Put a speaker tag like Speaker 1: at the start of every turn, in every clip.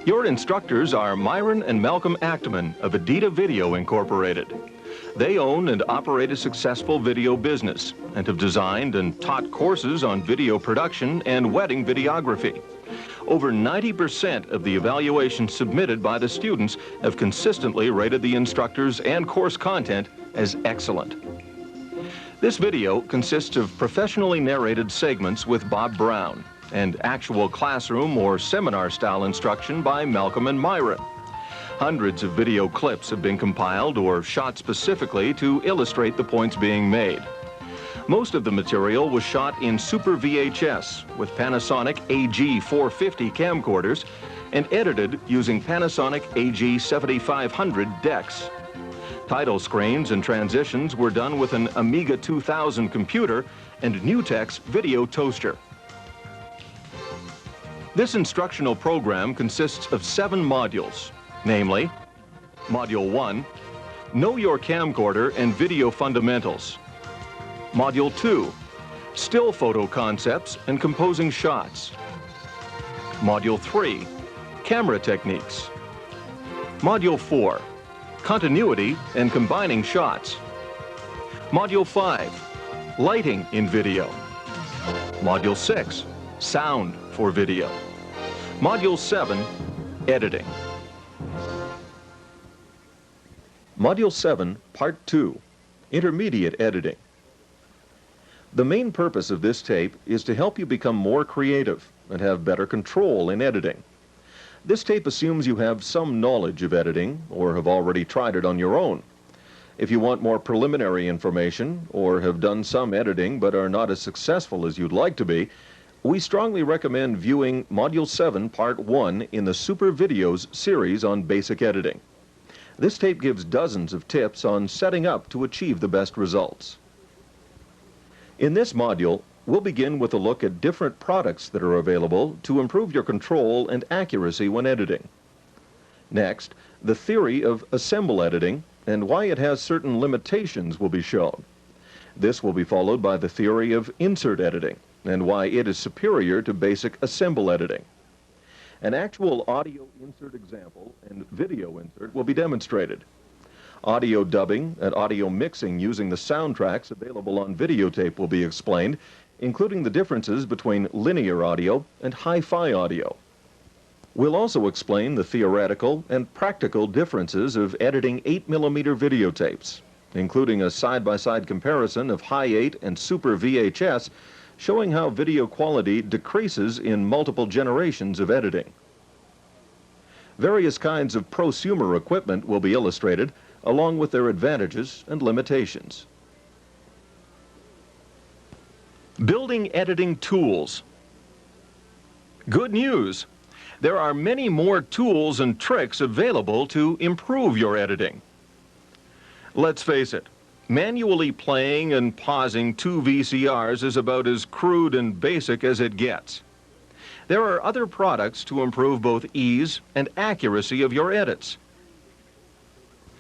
Speaker 1: Your instructors are Myron and Malcolm Actman of Adita Video Incorporated. They own and operate a successful video business and have designed and taught courses on video production and wedding videography. Over 90% of the evaluations submitted by the students have consistently rated the instructors and course content as excellent. This video consists of professionally narrated segments with Bob Brown and actual classroom or seminar-style instruction by Malcolm and Myron. Hundreds of video clips have been compiled or shot specifically to illustrate the points being made. Most of the material was shot in Super VHS with Panasonic AG450 camcorders and edited using Panasonic AG7500 decks. Title screens and transitions were done with an Amiga 2000 computer and Newtek's video toaster. This instructional program consists of 7 modules, namely, Module 1, Know Your Camcorder and Video Fundamentals. Module 2, Still Photo Concepts and Composing Shots. Module 3, Camera Techniques. Module 4, Continuity and Combining Shots. Module 5, Lighting in Video. Module 6, Sound for Video. Module 7, Editing. Module 7, Part 2, Intermediate Editing. The main purpose of this tape is to help you become more creative and have better control in editing. This tape assumes you have some knowledge of editing or have already tried it on your own. If you want more preliminary information or have done some editing but are not as successful as you'd like to be, we strongly recommend viewing Module 7, Part 1 in the Super Videos series on basic editing. This tape gives dozens of tips on setting up to achieve the best results. In this module, we'll begin with a look at different products that are available to improve your control and accuracy when editing. Next, the theory of assemble editing and why it has certain limitations will be shown. This will be followed by the theory of insert editing and why it is superior to basic assemble editing. An actual audio insert example and video insert will be demonstrated. Audio dubbing and audio mixing using the soundtracks available on videotape will be explained, including the differences between linear audio and hi-fi audio. We'll also explain the theoretical and practical differences of editing 8mm videotapes, including a side-by-side comparison of Hi-8 and Super VHS, showing how video quality decreases in multiple generations of editing. Various kinds of prosumer equipment will be illustrated, along with their advantages and limitations. Building editing tools. Good news! There are many more tools and tricks available to improve your editing. Let's face it, manually playing and pausing 2 VCRs is about as crude and basic as it gets. There are other products to improve both ease and accuracy of your edits.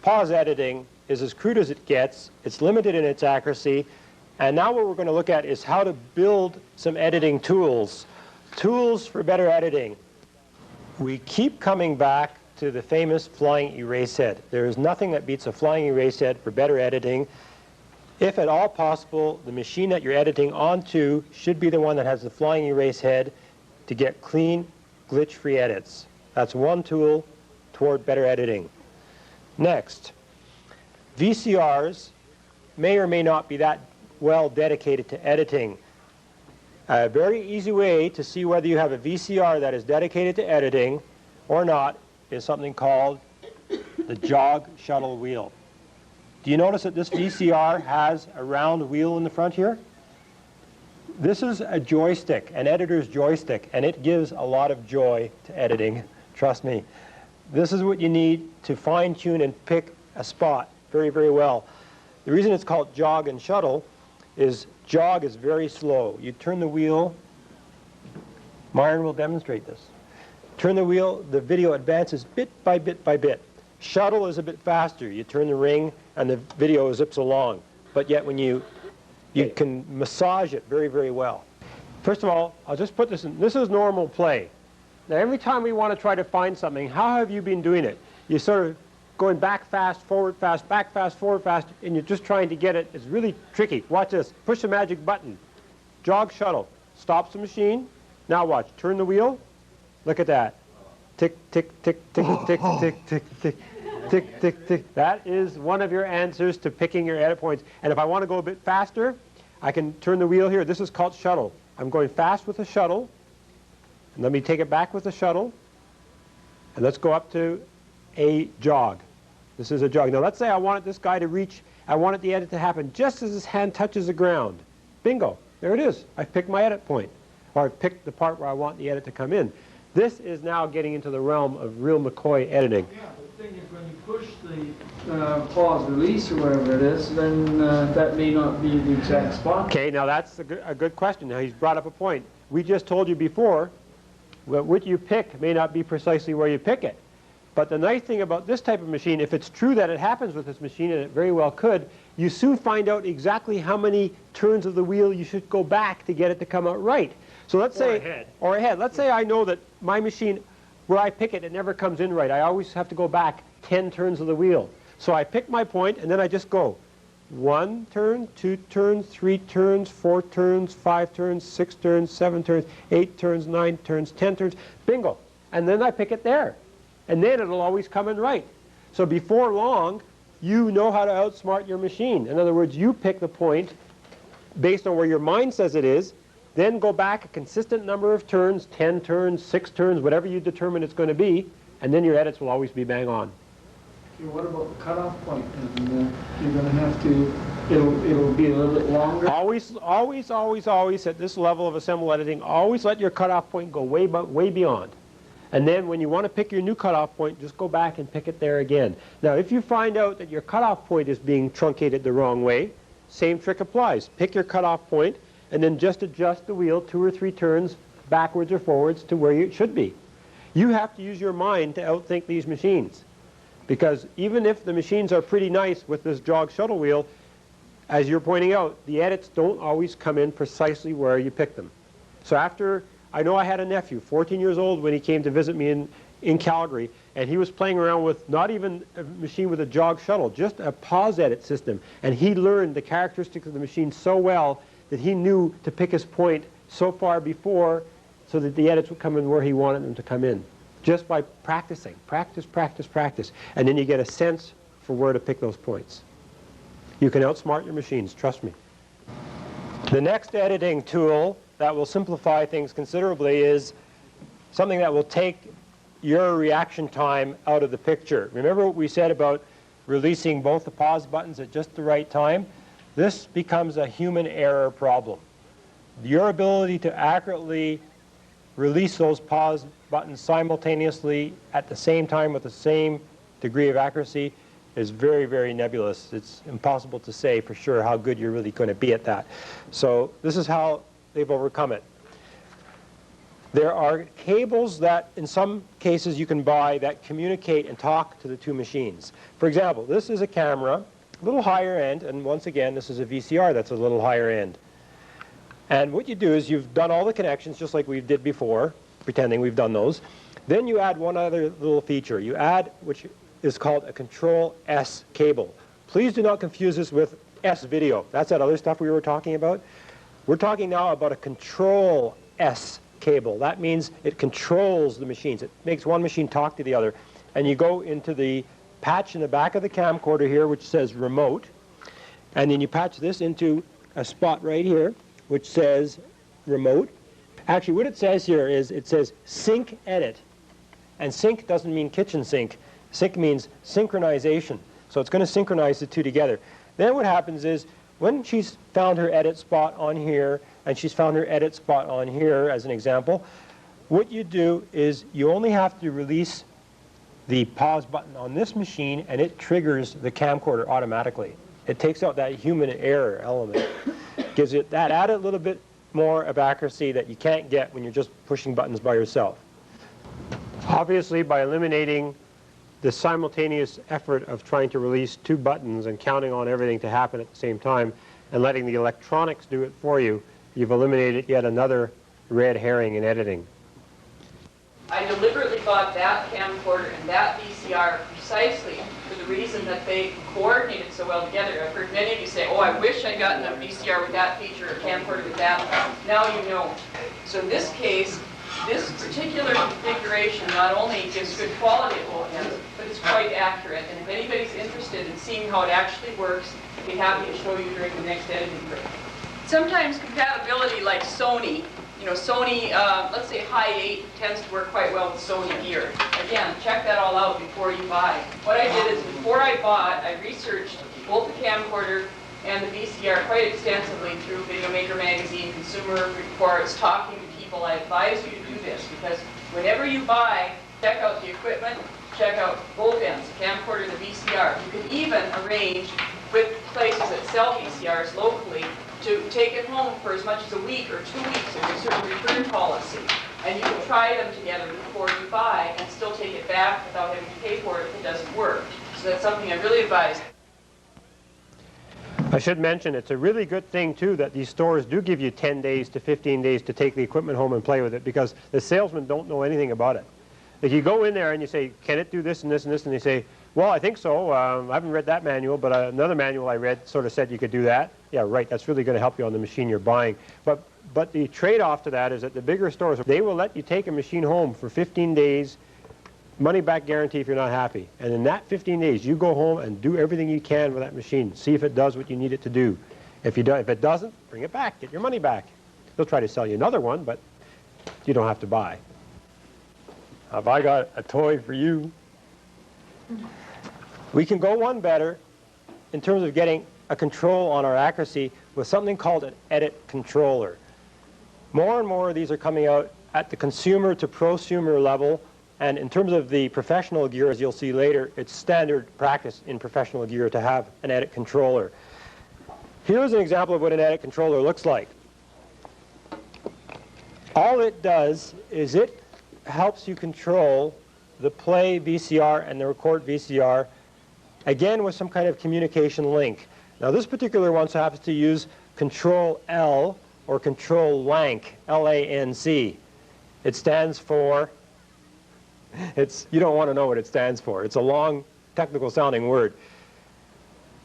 Speaker 2: Pause editing is as crude as it gets, it's limited in its accuracy, and now what we're going to look at is how to build some editing tools. Tools for better editing. We keep coming back to the famous flying erase head. There is nothing that beats a flying erase head for better editing. If at all possible, the machine that you're editing onto should be the one that has the flying erase head to get clean, glitch-free edits. That's one tool toward better editing. Next, VCRs may or may not be that well dedicated to editing. A very easy way to see whether you have a VCR that is dedicated to editing or not is something called the jog shuttle wheel. Do you notice that this VCR has a round wheel in the front here? This is a joystick, an editor's joystick, and it gives a lot of joy to editing, trust me. This is what you need to fine-tune and pick a spot very, very well. The reason it's called jog and shuttle is jog is very slow. You turn the wheel, Myron will demonstrate this. Turn the wheel, the video advances bit by bit by bit. Shuttle is a bit faster. You turn the ring and the video zips along. But yet when you can massage it very, very well. First of all, I'll just put this in. This is normal play. Now, every time we want to try to find something, how have you been doing it? You're sort of going back fast, forward fast, back fast, forward fast, and you're just trying to get it. It's really tricky. Watch this. Push the magic button. Jog shuttle. Stops the machine. Now watch. Turn the wheel. Look at that. Tick, tick, tick, tick, tick, tick, tick, tick, tick, tick, tick. That is one of your answers to picking your edit points. And if I want to go a bit faster, I can turn the wheel here. This is called shuttle. I'm going fast with the shuttle. And let me take it back with the shuttle. And let's go up to a jog. This is a jog. Now let's say I wanted this guy to reach, I wanted the edit to happen just as his hand touches the ground. Bingo. There it is. I've picked my edit point. Or I've picked the part where I want the edit to come in. This is now getting into the realm of real McCoy editing.
Speaker 3: Yeah, the thing is when you push the pause release or whatever it is, then that may not be the exact spot.
Speaker 2: Okay, now that's a good question. Now he's brought up a point. We just told you before, what you pick may not be precisely where you pick it. But the nice thing about this type of machine, if it's true that it happens with this machine, and it very well could, you soon find out exactly how many turns of the wheel you should go back to get it to come out right. So let's say, or ahead. Let's say I know that my machine, where I pick it, it never comes in right. I always have to go back 10 turns of the wheel. So I pick my point, and then I just go 1 turn, 2 turns, 3 turns, 4 turns, 5 turns, 6 turns, 7 turns, 8 turns, 9 turns, 10 turns, bingo. And then I pick it there. And then it'll always come in right. So before long, you know how to outsmart your machine. In other words, you pick the point based on where your mind says it is, then go back a consistent number of turns, 10 turns, 6 turns, whatever you determine it's going to be, and then your edits will always be bang on.
Speaker 3: Okay, what about the cutoff point? And you're going to have to, it'll be a little bit longer?
Speaker 2: Always, always, always, always, at this level of assemble editing, always let your cutoff point go way beyond. And then when you want to pick your new cutoff point, just go back and pick it there again. Now, if you find out that your cutoff point is being truncated the wrong way, same trick applies. Pick your cutoff point, and then just adjust the wheel 2 or 3 turns backwards or forwards to where it should be. You have to use your mind to outthink these machines. Because even if the machines are pretty nice with this jog shuttle wheel, as you're pointing out, the edits don't always come in precisely where you pick them. So after, I know I had a nephew, 14 years old, when he came to visit me in Calgary, and he was playing around with not even a machine with a jog shuttle, just a pause edit system. And he learned the characteristics of the machine so well that he knew to pick his point so far before so that the edits would come in where he wanted them to come in. Just by practicing. Practice, practice, practice. And then you get a sense for where to pick those points. You can outsmart your machines, trust me. The next editing tool that will simplify things considerably is something that will take your reaction time out of the picture. Remember what we said about releasing both the pause buttons at just the right time? This becomes a human error problem. Your ability to accurately release those pause buttons simultaneously at the same time with the same degree of accuracy is very nebulous. It's impossible to say for sure how good you're really going to be at that. So this is how they've overcome it. There are cables that in some cases you can buy that communicate and talk to the two machines. For example, this is a camera, a little higher end, and once again this is a VCR that's a little higher end. And what you do is you've done all the connections just like we did before, pretending we've done those. Then you add one other little feature. You add, which is called a Control S cable. Please do not confuse this with S video. That's that other stuff we were talking about. We're talking now about a Control S cable. That means it controls the machines. It makes one machine talk to the other. And you go into the patch in the back of the camcorder here, which says remote. And then you patch this into a spot right here, which says remote. Actually, what it says here is it says sync edit. And sync doesn't mean kitchen sink. Sync means synchronization. So it's going to synchronize the two together. Then what happens is when she's found her edit spot on here, and she's found her edit spot on here as an example, what you do is you only have to release the pause button on this machine, and it triggers the camcorder automatically. It takes out that human error element. Gives it that added little bit more of accuracy that you can't get when you're just pushing buttons by yourself. Obviously, by eliminating the simultaneous effort of trying to release two buttons and counting on everything to happen at the same time and letting the electronics do it for you, you've eliminated yet another red herring in editing.
Speaker 4: I deliberately bought that camcorder and that VCR precisely for the reason that they coordinated so well together. I've heard many of you say, oh, I wish I'd gotten a VCR with that feature, or a camcorder with that. Now you know. So in this case, this particular configuration not only gives good quality at both ends, but it's quite accurate. And if anybody's interested in seeing how it actually works, I'd be happy to show you during the next editing break. Sometimes compatibility like Sony, you know, Sony, let's say High 8 tends to work quite well with Sony gear. Again, check that all out before you buy. What I did is before I bought, I researched both the camcorder and the VCR quite extensively through Video Maker Magazine, consumer reports, talking to people. I advise you to do this because whenever you buy, check out the equipment, check out both ends, the camcorder and the VCR. You can even arrange with places that sell VCRs locally to take it home for as much as a week or 2 weeks. There's a certain return policy. And you can try them together before you buy and still take it back without having to pay for it if it doesn't work. So that's something I really advise.
Speaker 2: I should mention it's a really good thing too that these stores do give you 10 days to 15 days to take the equipment home and play with it, because the salesmen don't know anything about it. Like you go in there and you say, can it do this and this and this, and they say, well, I think so. I haven't read that manual, but another manual I read sort of said you could do that. Yeah, right, that's really going to help you on the machine you're buying. But the trade-off to that is that the bigger stores, they will let you take a machine home for 15 days, money back guarantee if you're not happy. And in that 15 days, you go home and do everything you can with that machine. See if it does what you need it to do. If it doesn't, bring it back, get your money back. They'll try to sell you another one, but you don't have to buy. Have I got a toy for you? We can go one better in terms of getting a control on our accuracy with something called an edit controller. More and more of these are coming out at the consumer to prosumer level, and in terms of the professional gear, as you'll see later, it's standard practice in professional gear to have an edit controller. Here's an example of what an edit controller looks like. All it does is it helps you control the play VCR and the record VCR, again with some kind of communication link. Now this particular one so happens to use Control L or Control Lanc, L-A-N-C. It stands for, you don't want to know what it stands for. It's a long technical sounding word.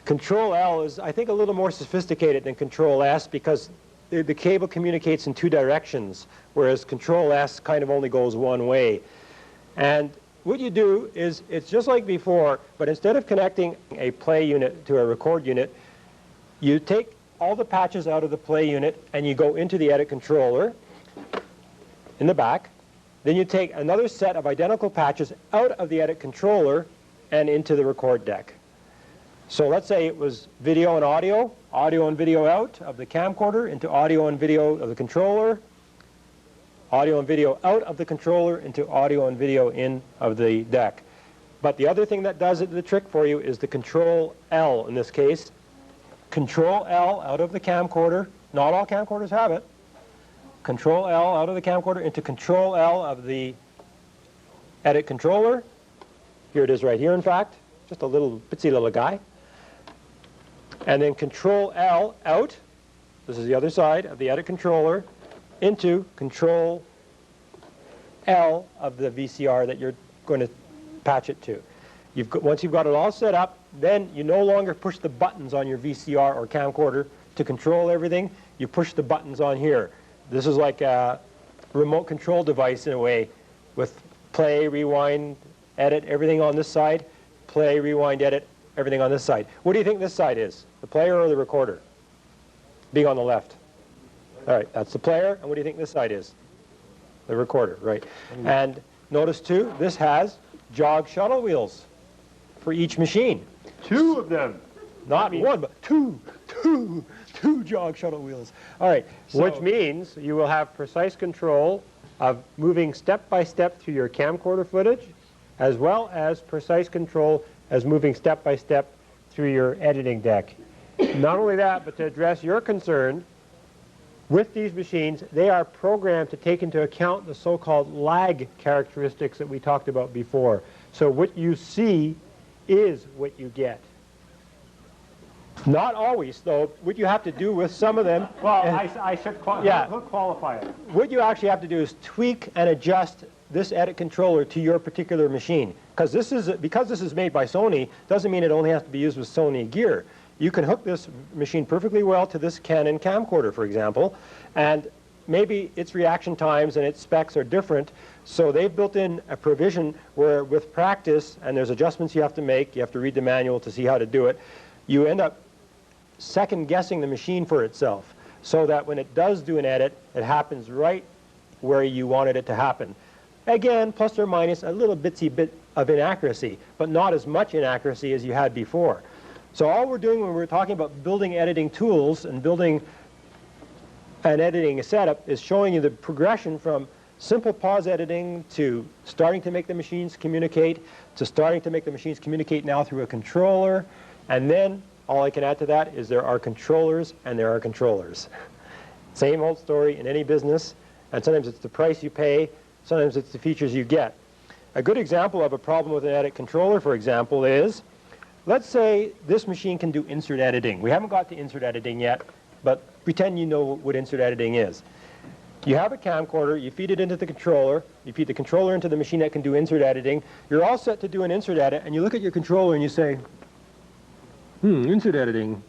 Speaker 2: Control L is, I think, a little more sophisticated than Control S because the cable communicates in two directions, whereas Control S kind of only goes one way. And what you do is, it's just like before, but instead of connecting a play unit to a record unit, you take all the patches out of the play unit and you go into the edit controller in the back. Then you take another set of identical patches out of the edit controller and into the record deck. So let's say it was video and audio and video out of the camcorder into audio and video of the controller, audio and video out of the controller into audio and video in of the deck. But the other thing that does it, the trick for you, is the Control L in this case. Control L out of the camcorder. Not all camcorders have it. Control L out of the camcorder into Control L of the edit controller. Here it is right here, in fact. Just a little bitsy little guy. And then Control L out. This is the other side of the edit controller into Control L of the VCR that you're going to patch it to. Once you've got it all set up, then you no longer push the buttons on your VCR or camcorder to control everything. You push the buttons on here. This is like a remote control device in a way, with play, rewind, edit, everything on this side. Play, rewind, edit, everything on this side. What do you think this side is? The player or the recorder? Being on the left. All right, that's the player. And what do you think this side is? The recorder, right. And notice too, this has jog shuttle wheels for each machine. 2 of them. Not one, but two jog shuttle wheels. All right, which means you will have precise control of moving step by step through your camcorder footage, as well as precise control as moving step by step through your editing deck. Not only that, but to address your concern, with these machines, they are programmed to take into account the so-called lag characteristics that we talked about before. So what you see is what you get. Not always, though. What you have to do with some of them...
Speaker 5: Well, I should qualify it.
Speaker 2: What you actually have to do is tweak and adjust this edit controller to your particular machine. Because this is made by Sony, doesn't mean it only has to be used with Sony gear. You can hook this machine perfectly well to this Canon camcorder, for example, and maybe its reaction times and its specs are different, so they've built in a provision where with practice, and there's adjustments you have to make, you have to read the manual to see how to do it, you end up second guessing the machine for itself, so that when it does do an edit, it happens right where you wanted it to happen. Again, plus or minus a little bitsy bit of inaccuracy, but not as much inaccuracy as you had before. So all we're doing when we're talking about building editing tools and building an editing setup is showing you the progression from simple pause editing to starting to make the machines communicate, to starting to make the machines communicate now through a controller, and then all I can add to that is there are controllers and there are controllers. Same old story in any business, and sometimes it's the price you pay, sometimes it's the features you get. A good example of a problem with an edit controller, for example, is, let's say this machine can do insert editing. We haven't got to insert editing yet, but pretend you know what insert editing is. You have a camcorder, you feed it into the controller, you feed the controller into the machine that can do insert editing, you're all set to do an insert edit, and you look at your controller and you say, insert editing.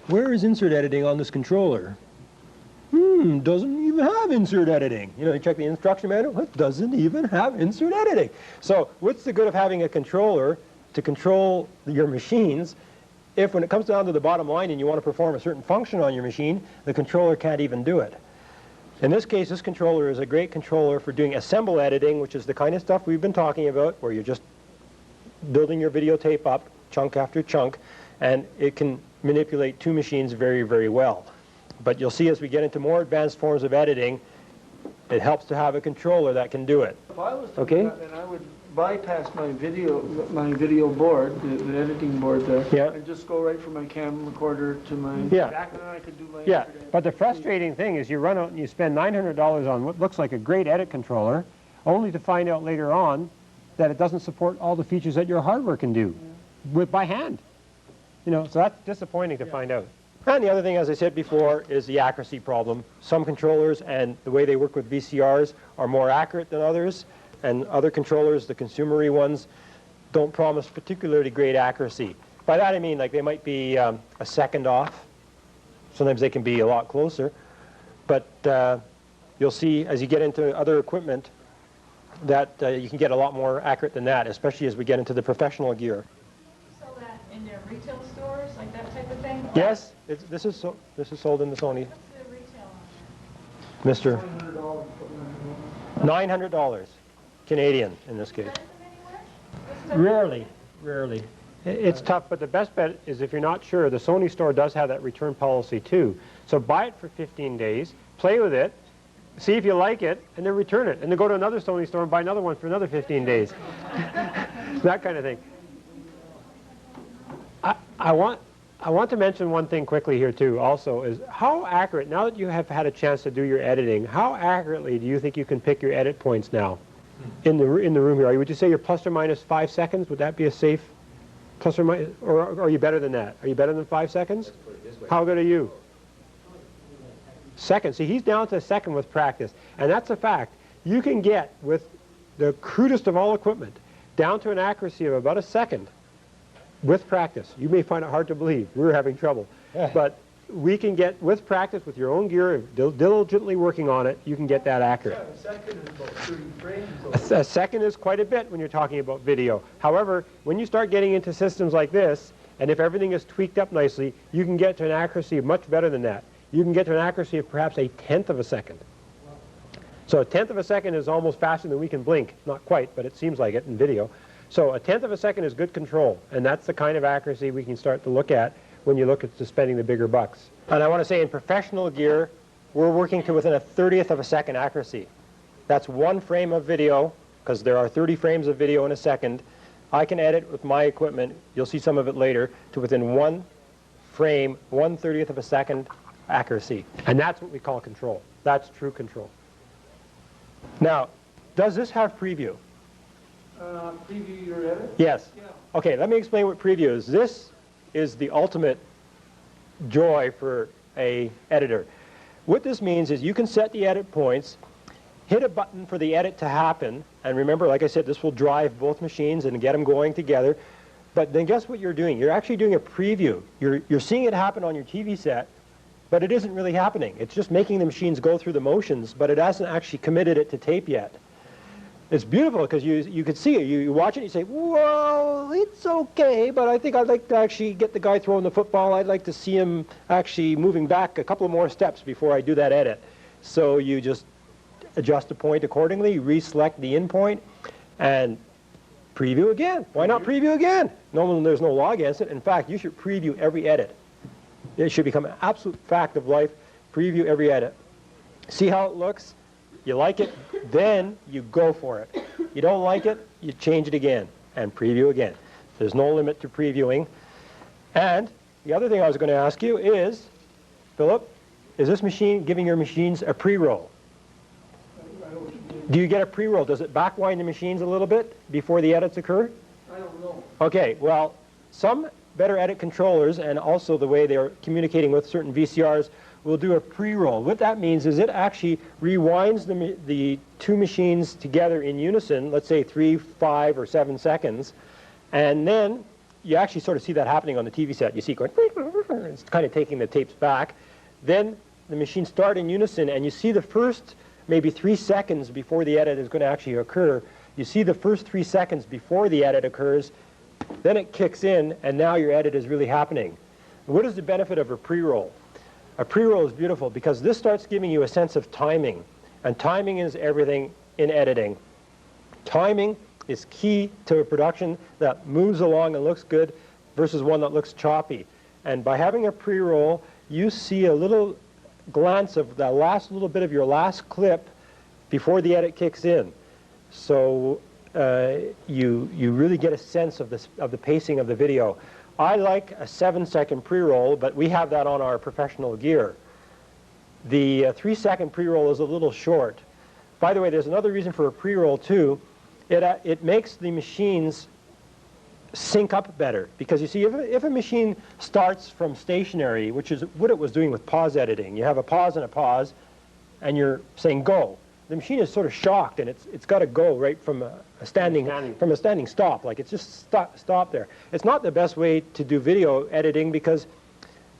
Speaker 2: Where is insert editing on this controller? Doesn't even have insert editing. You know, you check the instruction manual, it doesn't even have insert editing. So what's the good of having a controller to control your machines if when it comes down to the bottom line and you want to perform a certain function on your machine, the controller can't even do it? In this case, this controller is a great controller for doing assemble editing, which is the kind of stuff we've been talking about, where you're just building your videotape up, chunk after chunk, and it can manipulate two machines very, very well. But you'll see as we get into more advanced forms of editing, it helps to have a controller that can do it.
Speaker 3: If I was to do that, then I would bypass my video board, the editing board there, and just go right from my camcorder to my back, and then I could do my insert
Speaker 2: but the frustrating thing is you run out and you spend $900 on what looks like a great edit controller, only to find out later on that it doesn't support all the features that your hardware can do by hand. You know, so that's disappointing to find out. And the other thing, as I said before, is the accuracy problem. Some controllers and the way they work with VCRs are more accurate than others, and other controllers, the consumery ones, don't promise particularly great accuracy. By that I mean like they might be a second off. Sometimes they can be a lot closer. But you'll see as you get into other equipment that you can get a lot more accurate than that, especially as we get into the professional gear.
Speaker 5: Sell that in their retail stores, like that type of thing?
Speaker 2: Yes, this is sold in the Sony.
Speaker 5: What's the retail on that?
Speaker 2: Mr. $900 Canadian in this case. Rarely. It's tough, but the best bet is if you're not sure, the Sony store does have that return policy too. So buy it for 15 days, play with it, see if you like it, and then return it. And then go to another Sony store and buy another one for another 15 days. That kind of thing. I want to mention one thing quickly here too also, is how accurate, now that you have had a chance to do your editing, how accurately do you think you can pick your edit points now in the room here? Would you say you're plus or minus 5 seconds? Would that be a safe plus or minus, or are you better than that? Are you better than 5 seconds? How good are you? Second. See, he's down to a second with practice, and that's a fact. You can get, with the crudest of all equipment, down to an accuracy of about a second with practice. You may find it hard to believe. We're having trouble. But we can get, with practice, with your own gear, diligently working on it, you can get that accurate.
Speaker 3: A second is about 30 frames.
Speaker 2: A second is quite a bit when you're talking about video. However, when you start getting into systems like this, and if everything is tweaked up nicely, you can get to an accuracy much better than that. You can get to an accuracy of perhaps 1/10 of a second. So 1/10 of a second is almost faster than we can blink. Not quite, but it seems like it in video. So 1/10 of a second is good control, and that's the kind of accuracy we can start to look at when you look at spending the bigger bucks. And I want to say in professional gear, we're working to within a 1/30th of a second accuracy. That's one frame of video, because there are 30 frames of video in a second. I can edit with my equipment, you'll see some of it later, to within one frame, 1/30th of a second accuracy. And that's what we call control. That's true control. Now, does this have preview?
Speaker 3: Preview your edit?
Speaker 2: Yes.
Speaker 3: Yeah.
Speaker 2: Okay, let me explain what preview is. This is the ultimate joy for a editor. What this means is you can set the edit points, hit a button for the edit to happen, and remember, like I said, this will drive both machines and get them going together. But then guess what you're doing? You're actually doing a preview. You're seeing it happen on your TV set, but it isn't really happening. It's just making the machines go through the motions, but it hasn't actually committed it to tape yet. It's beautiful because you could see it. You watch it and you say, whoa, it's okay, but I think I'd like to actually get the guy throwing the football. I'd like to see him actually moving back a couple more steps before I do that edit. So you just adjust the point accordingly, reselect the in point, and preview again. Why not preview again? There's no law against it. In fact, you should preview every edit. It should become an absolute fact of life. Preview every edit. See how it looks? You like it, then you go for it. You don't like it, you change it again and preview again. There's no limit to previewing. And the other thing I was going to ask you is, Philip, is this machine giving your machines a pre-roll? Do you get a pre-roll? Does it backwind the machines a little bit before the edits occur?
Speaker 3: I don't know.
Speaker 2: Okay, well, some better edit controllers and also the way they're communicating with certain VCRs will do a pre-roll. What that means is it actually rewinds the two machines together in unison, let's say 3, 5, or 7 seconds, and then you actually sort of see that happening on the TV set. You see it going, it's kind of taking the tapes back. Then the machines start in unison, and you see the first maybe 3 seconds before the edit is going to actually occur. You see the first 3 seconds before the edit occurs, then it kicks in, and now your edit is really happening. What is the benefit of a pre-roll? A pre-roll is beautiful because this starts giving you a sense of timing, and timing is everything in editing. Timing is key to a production that moves along and looks good versus one that looks choppy. And by having a pre-roll, you see a little glance of the last little bit of your last clip before the edit kicks in. So you really get a sense of the pacing of the video. I like a 7-second pre-roll, but we have that on our professional gear. The 3-second pre-roll is a little short. By the way, there's another reason for a pre-roll too. It makes the machines sync up better. Because you see, if a machine starts from stationary, which is what it was doing with pause editing, you have a pause, and you're saying go. The machine is sort of shocked, and it's got to go right from a standing stop. Like it's just stop there. It's not the best way to do video editing because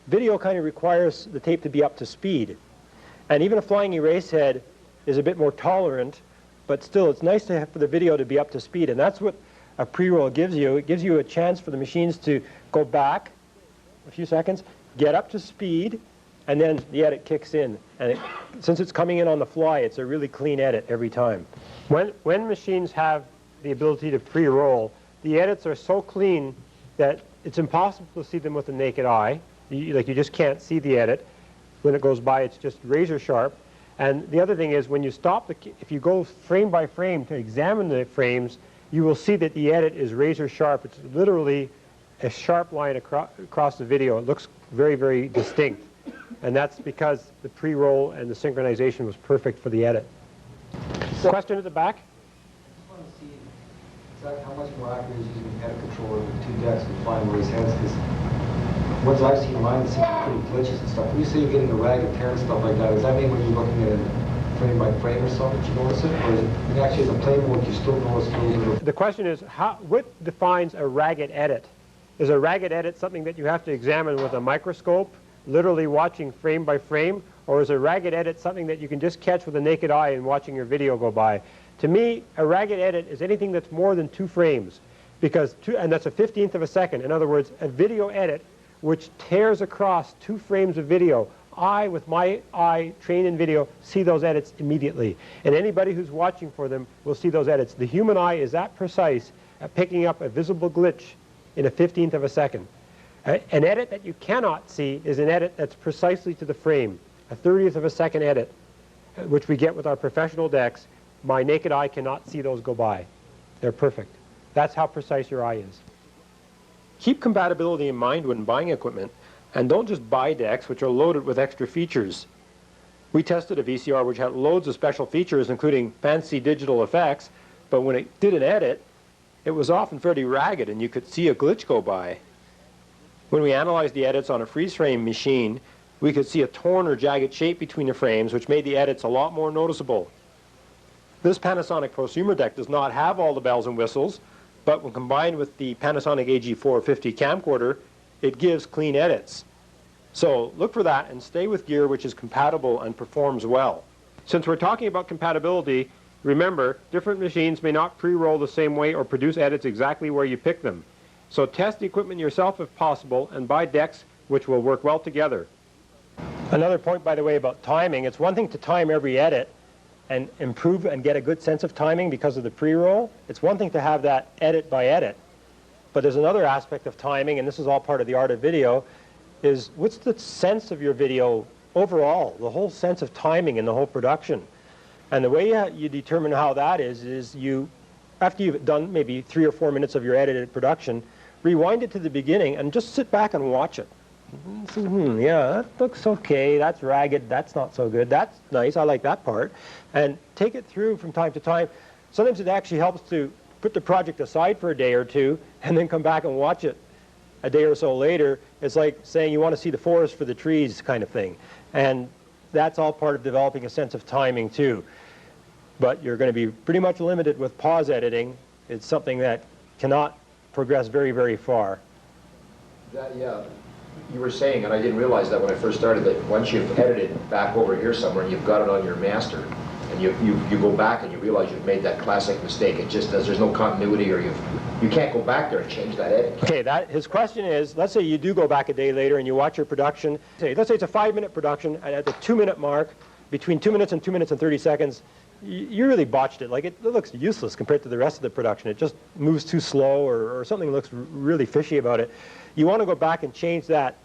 Speaker 2: video kind of requires the tape to be up to speed. And even a flying erase head is a bit more tolerant, but still it's nice to have for the video to be up to speed. And that's what a pre-roll gives you. It gives you a chance for the machines to go back a few seconds, get up to speed, and then the edit kicks in. And since it's coming in on the fly, it's a really clean edit every time. When machines have the ability to pre-roll, the edits are so clean that it's impossible to see them with the naked eye. You just can't see the edit. When it goes by, it's just razor sharp. And the other thing is when you stop, if you go frame by frame to examine the frames, you will see that the edit is razor sharp. It's literally a sharp line across the video. It looks very, very distinct. And that's because the pre-roll and the synchronization was perfect for the edit. Question at the back?
Speaker 6: I just want to see exactly how much more accurate is using an edit controller with 2 decks and flying where his heads, because ones I've seen mine seem pretty glitches and stuff. When you say you're getting a ragged tear and stuff like that, does that mean when you're looking at it frame by frame or something that you notice it? Or is it actually as a play mode you still notice a little bit of...
Speaker 2: The question is, what defines a ragged edit? Is a ragged edit something that you have to examine with a microscope, literally watching frame by frame, or is a ragged edit something that you can just catch with the naked eye and watching your video go by? To me, a ragged edit is anything that's more than 2 frames, and that's a 15th of a second. In other words, a video edit which tears across 2 frames of video. I, with my eye trained in video, see those edits immediately. And anybody who's watching for them will see those edits. The human eye is that precise at picking up a visible glitch in a 15th of a second. An edit that you cannot see is an edit that's precisely to the frame, a 30th of a second edit, which we get with our professional decks. My naked eye cannot see those go by. They're perfect. That's how precise your eye is. Keep compatibility in mind when buying equipment, and don't just buy decks which are loaded with extra features. We tested a VCR which had loads of special features, including fancy digital effects, but when it did an edit, it was often fairly ragged, and you could see a glitch go by. When we analyzed the edits on a freeze frame machine, we could see a torn or jagged shape between the frames, which made the edits a lot more noticeable. This Panasonic prosumer deck does not have all the bells and whistles, but when combined with the Panasonic AG450 camcorder, it gives clean edits. So look for that and stay with gear which is compatible and performs well. Since we're talking about compatibility, remember, different machines may not pre-roll the same way or produce edits exactly where you pick them. So test the equipment yourself if possible and buy decks which will work well together. Another point, by the way, about timing, it's one thing to time every edit and improve and get a good sense of timing because of the pre-roll. It's one thing to have that edit by edit. But there's another aspect of timing, and this is all part of the art of video, is what's the sense of your video overall, the whole sense of timing in the whole production. And the way you determine how that is you, after you've done maybe 3 or 4 minutes of your edited production, rewind it to the beginning and just sit back and watch it. Yeah, that looks okay, that's ragged, that's not so good, that's nice, I like that part. And take it through from time to time. Sometimes it actually helps to put the project aside for a day or two and then come back and watch it a day or so later. It's like saying you want to see the forest for the trees kind of thing. And that's all part of developing a sense of timing too. But you're going to be pretty much limited with pause editing. It's something that cannot progress very, very far.
Speaker 7: Yeah, you were saying, and I didn't realize that when I first started, that once you've edited back over here somewhere and you've got it on your master, and you go back and you realize you've made that classic mistake. It just does, there's no continuity, or you can't go back there and change that edit.
Speaker 2: Okay, his question is, let's say you do go back a day later and you watch your production. Let's say it's a 5-minute production, and at the 2-minute mark, between 2 minutes and 2 minutes and 30 seconds, you really botched it. Like it looks useless compared to the rest of the production. It just moves too slow, or something looks really fishy about it. You want to go back and change that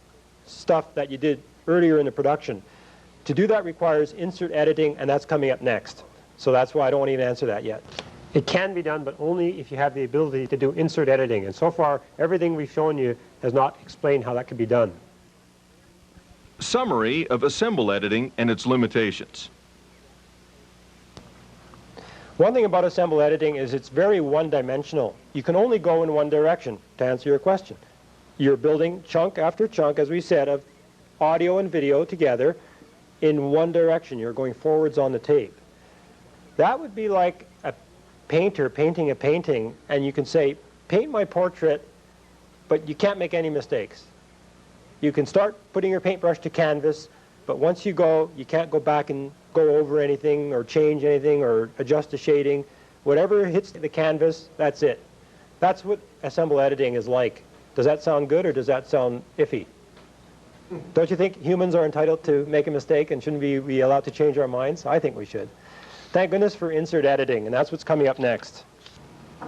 Speaker 2: stuff that you did earlier in the production. To do that requires insert editing, and that's coming up next. So that's why I don't want to even answer that yet. It can be done, but only if you have the ability to do insert editing. And so far, everything we've shown you has not explained how that can be done.
Speaker 1: Summary of assemble editing and its limitations.
Speaker 2: One thing about assemble editing is it's very one-dimensional. You can only go in one direction, to answer your question. You're building chunk after chunk, as we said, of audio and video together in one direction. You're going forwards on the tape. That would be like a painter painting a painting, and you can say, paint my portrait, but you can't make any mistakes. You can start putting your paintbrush to canvas, but once you go, you can't go back and go over anything or change anything or adjust the shading. Whatever hits the canvas, that's it. That's what assemble editing is like. Does that sound good, or does that sound iffy? Don't you think humans are entitled to make a mistake and shouldn't we be allowed to change our minds? I think we should. Thank goodness for insert editing, and that's what's coming up next.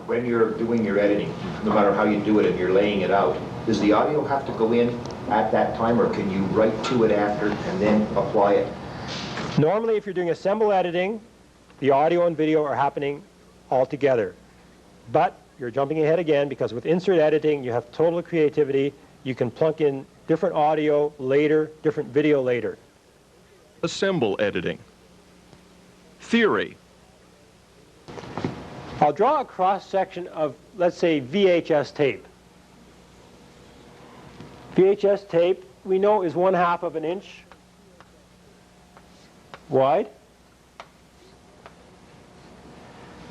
Speaker 7: When you're doing your editing, no matter how you do it and you're laying it out, does the audio have to go in at that time, or can you write to it after and then apply it?
Speaker 2: Normally, if you're doing assemble editing, the audio and video are happening all together. But you're jumping ahead again, because with insert editing, you have total creativity. You can plunk in different audio later, different video later.
Speaker 1: Assemble editing. Theory.
Speaker 2: I'll draw a cross-section of, let's say, VHS tape. VHS tape, we know, is 1/2 of an inch wide.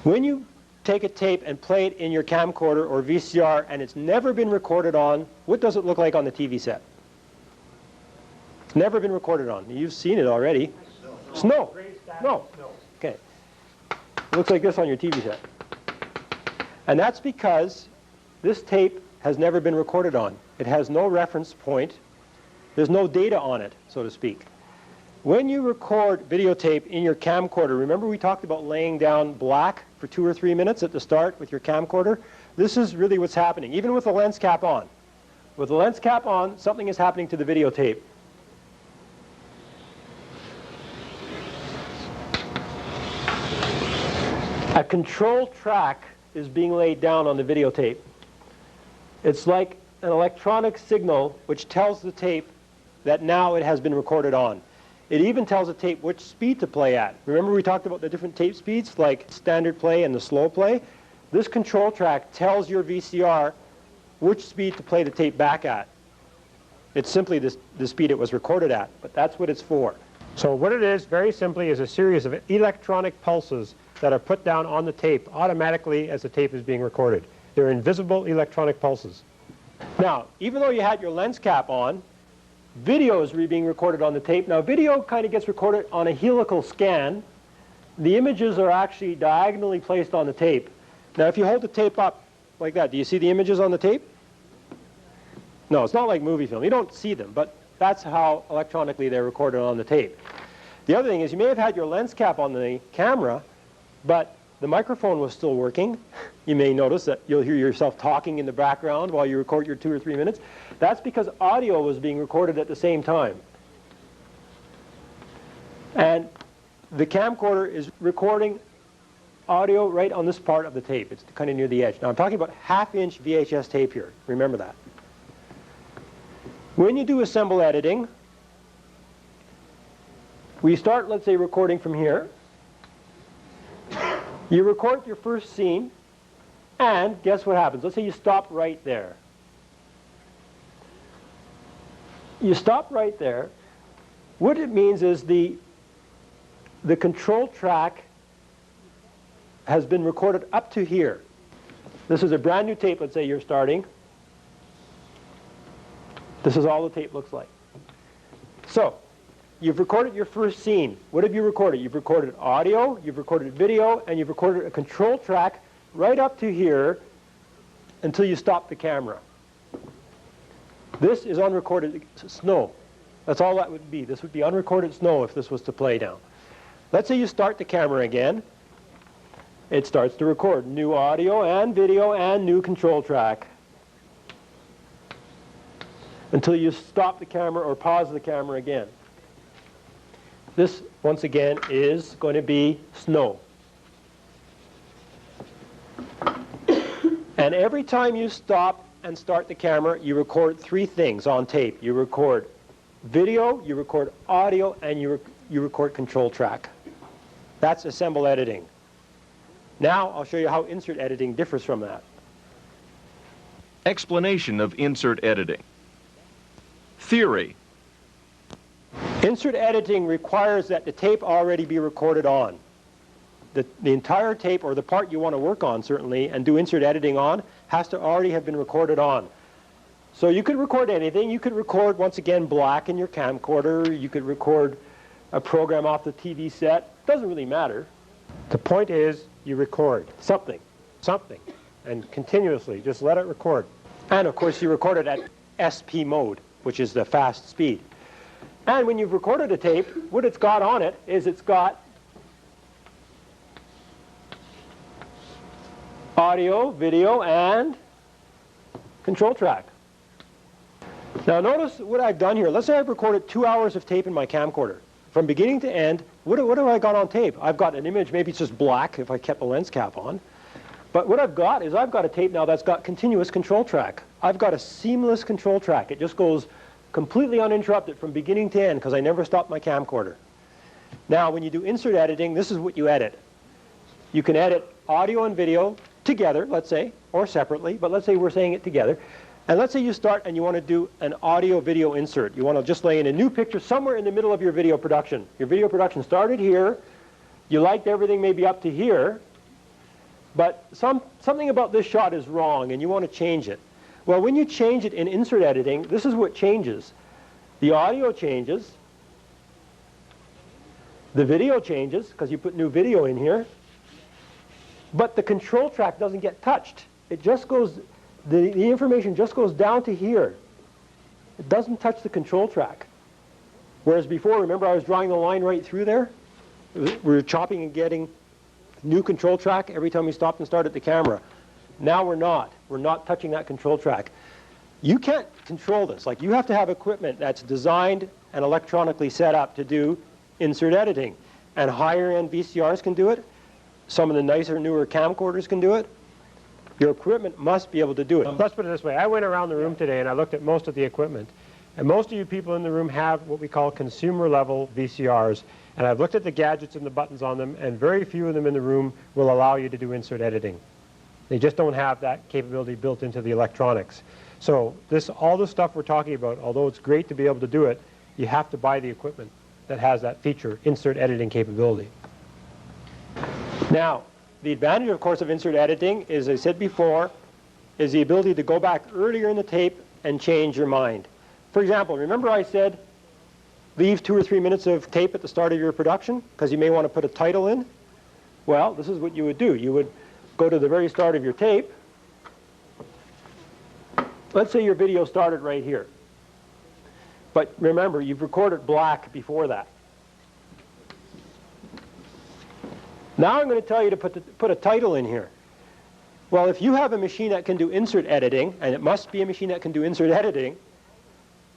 Speaker 2: When you take a tape and play it in your camcorder or VCR and it's never been recorded on, what does it look like on the TV set? It's never been recorded on. You've seen it already. Snow. No. Okay. It looks like this on your TV set. And that's because this tape has never been recorded on. It has no reference point. There's no data on it, so to speak. When you record videotape in your camcorder, remember we talked about laying down black for 2 or 3 minutes at the start with your camcorder? This is really what's happening, even with the lens cap on. With the lens cap on, something is happening to the videotape. A control track is being laid down on the videotape. It's like an electronic signal which tells the tape that now it has been recorded on. It even tells the tape which speed to play at. Remember we talked about the different tape speeds, like standard play and the slow play? This control track tells your VCR which speed to play the tape back at. It's simply the speed it was recorded at, but that's what it's for. So what it is, very simply, is a series of electronic pulses that are put down on the tape automatically as the tape is being recorded. They're invisible electronic pulses. Now, even though you had your lens cap on, video is being recorded on the tape. Now, video kind of gets recorded on a helical scan. The images are actually diagonally placed on the tape. Now, if you hold the tape up like that, do you see the images on the tape? No, it's not like movie film. You don't see them, but that's how electronically they're recorded on the tape. The other thing is you may have had your lens cap on the camera, but the microphone was still working. You may notice that you'll hear yourself talking in the background while you record your 2 or 3 minutes. That's because audio was being recorded at the same time. And the camcorder is recording audio right on this part of the tape. It's kind of near the edge. Now I'm talking about half-inch VHS tape here. Remember that. When you do assemble editing, we start, let's say, recording from here. You record your first scene, and guess what happens? Let's say you stop right there. You stop right there. What it means is the control track has been recorded up to here. This is a brand new tape, let's say you're starting. This is all the tape looks like. So, you've recorded your first scene. What have you recorded? You've recorded audio, you've recorded video, and you've recorded a control track right up to here until you stop the camera. This is unrecorded snow. That's all that would be. This would be unrecorded snow if this was to play now. Let's say you start the camera again. It starts to record new audio and video and new control track until you stop the camera or pause the camera again. This, once again, is going to be snow. And every time you stop and start the camera, you record 3 things on tape. You record video, you record audio, and you record control track. That's assemble editing. Now I'll show you how insert editing differs from that.
Speaker 1: Explanation of insert editing. Theory.
Speaker 2: Insert editing requires that the tape already be recorded on. The entire tape, or the part you want to work on certainly, and do insert editing on, has to already have been recorded on. So you could record anything. You could record, once again, black in your camcorder. You could record a program off the TV set. Doesn't really matter. The point is, you record something, and continuously, just let it record. And of course, you record it at SP mode, which is the fast speed. And when you've recorded a tape, what it's got on it is it's got audio, video, and control track. Now notice what I've done here. Let's say I've recorded 2 hours of tape in my camcorder. From beginning to end, what have I got on tape? I've got an image, maybe it's just black if I kept the lens cap on. But what I've got is I've got a tape now that's got continuous control track. I've got a seamless control track. It just goes completely uninterrupted from beginning to end because I never stopped my camcorder. Now, when you do insert editing, this is what you edit. You can edit audio and video together, let's say, or separately, but let's say we're saying it together. And let's say you start and you want to do an audio-video insert. You want to just lay in a new picture somewhere in the middle of your video production. Your video production started here. You liked everything maybe up to here. But something about this shot is wrong, and you want to change it. Well, when you change it in insert editing, this is what changes. The audio changes. The video changes, because you put new video in here. But the control track doesn't get touched. It just goes... The information just goes down to here. It doesn't touch the control track. Whereas before, remember I was drawing the line right through there? We were chopping and getting new control track every time we stopped and started the camera. Now we're not. We're not touching that control track. You can't control this. Like, you have to have equipment that's designed and electronically set up to do insert editing. And higher-end VCRs can do it. Some of the nicer, newer camcorders can do it. Your equipment must be able to do it. Let's put it this way. I went around the room today and I looked at most of the equipment. And most of you people in the room have what we call consumer-level VCRs. And I've looked at the gadgets and the buttons on them, and very few of them in the room will allow you to do insert editing. They just don't have that capability built into the electronics. So all this stuff we're talking about, although it's great to be able to do it, you have to buy the equipment that has that feature, insert editing capability. Now, the advantage, of course, of insert editing, as I said before, is the ability to go back earlier in the tape and change your mind. For example, remember I said leave 2 or 3 minutes of tape at the start of your production because you may want to put a title in? Well, this is what you would do. You would go to the very start of your tape. Let's say your video started right here. But remember, you've recorded black before that. Now I'm going to tell you to put a title in here. Well, if you have a machine that can do insert editing, and it must be a machine that can do insert editing,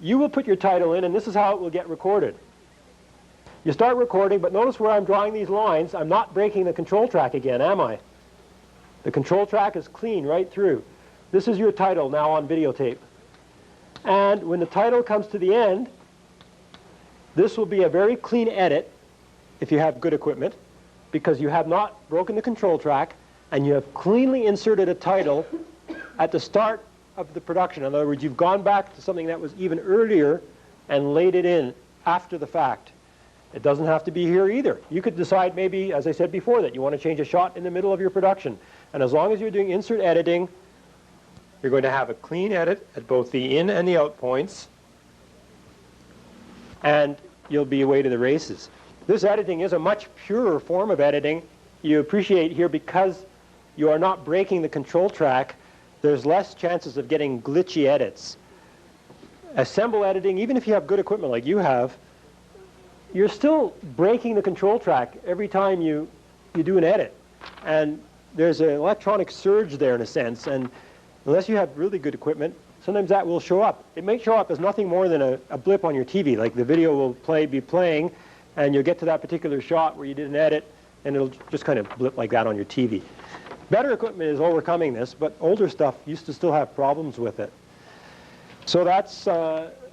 Speaker 2: you will put your title in, and this is how it will get recorded. You start recording, but notice where I'm drawing these lines, I'm not breaking the control track again, am I? The control track is clean right through. This is your title now on videotape. And when the title comes to the end, this will be a very clean edit if you have good equipment, because you have not broken the control track and you have cleanly inserted a title at the start of the production. In other words, you've gone back to something that was even earlier and laid it in after the fact. It doesn't have to be here either. You could decide maybe, as I said before, that you want to change a shot in the middle of your production. And as long as you're doing insert editing, you're going to have a clean edit at both the in and the out points, and you'll be away to the races. This editing is a much purer form of editing. You appreciate here because you are not breaking the control track, there's less chances of getting glitchy edits. Assemble editing, even if you have good equipment like you have, you're still breaking the control track every time you do an edit. And there's an electronic surge there in a sense, and unless you have really good equipment, sometimes that will show up. It may show up as nothing more than a blip on your TV, like the video will be playing, and you'll get to that particular shot where you did an edit, and it'll just kind of blip like that on your TV. Better equipment is overcoming this, but older stuff used to still have problems with it. So that's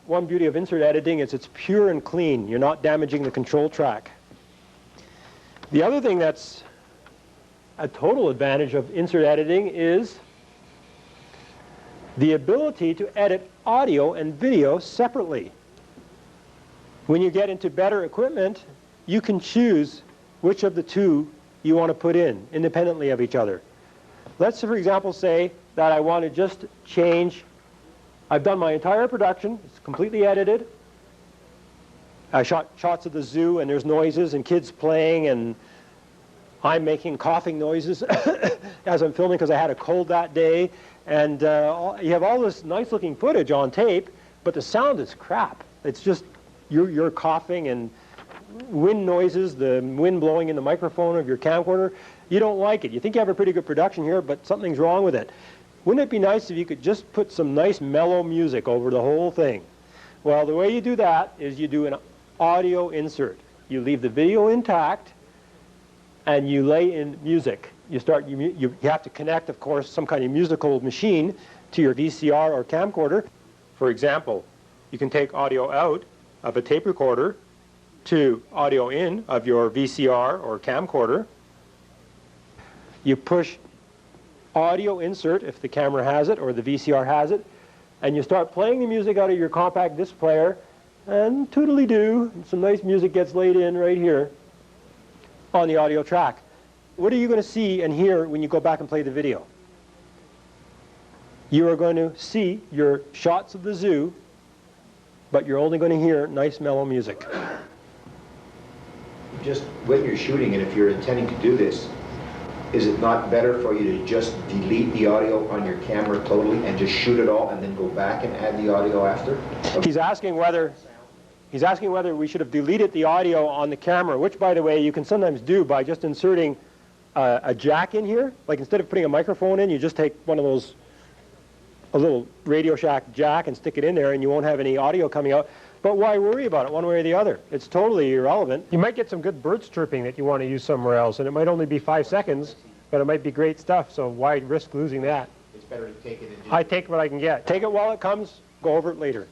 Speaker 2: one beauty of insert editing, is it's pure and clean. You're not damaging the control track. The other thing that's a total advantage of insert editing is the ability to edit audio and video separately. When you get into better equipment, you can choose which of the two you want to put in independently of each other. Let's, for example, say that I want to just change. I've done my entire production. It's completely edited. I shot shots of the zoo, and there's noises and kids playing, and I'm making coughing noises as I'm filming because I had a cold that day. And you have all this nice-looking footage on tape, but the sound is crap. It's just you're coughing and wind noises, the wind blowing in the microphone of your camcorder. You don't like it. You think you have a pretty good production here, but something's wrong with it. Wouldn't it be nice if you could just put some nice mellow music over the whole thing? Well, the way you do that is you do an audio insert. You leave the video intact, and you lay in music. You have to connect, of course, some kind of musical machine to your VCR or camcorder. For example, you can take audio out of a tape recorder to audio in of your VCR or camcorder. You push audio insert if the camera has it or the VCR has it, and you start playing the music out of your compact disc player, and toodly-doo, some nice music gets laid in right here on the audio track. What are you going to see and hear when you go back and play the video? You are going to see your shots of the zoo, but you're only going to hear nice mellow music.
Speaker 7: Just when you're shooting, and if you're intending to do this, is it not better for you to just delete the audio on your camera totally and just shoot it all and then go back and add the audio after?
Speaker 2: He's asking whether we should have deleted the audio on the camera, which, by the way, you can sometimes do by just inserting a jack in here. Like instead of putting a microphone in, you just take one of those, a little Radio Shack jack, and stick it in there, and you won't have any audio coming out. But why worry about it one way or the other? It's totally irrelevant. You might get some good birds chirping that you want to use somewhere else, and it might only be 5 seconds, but it might be great stuff, so why risk losing that?
Speaker 7: It's better to take it and just...
Speaker 2: I take what I can get. Take it while it comes, go over it later.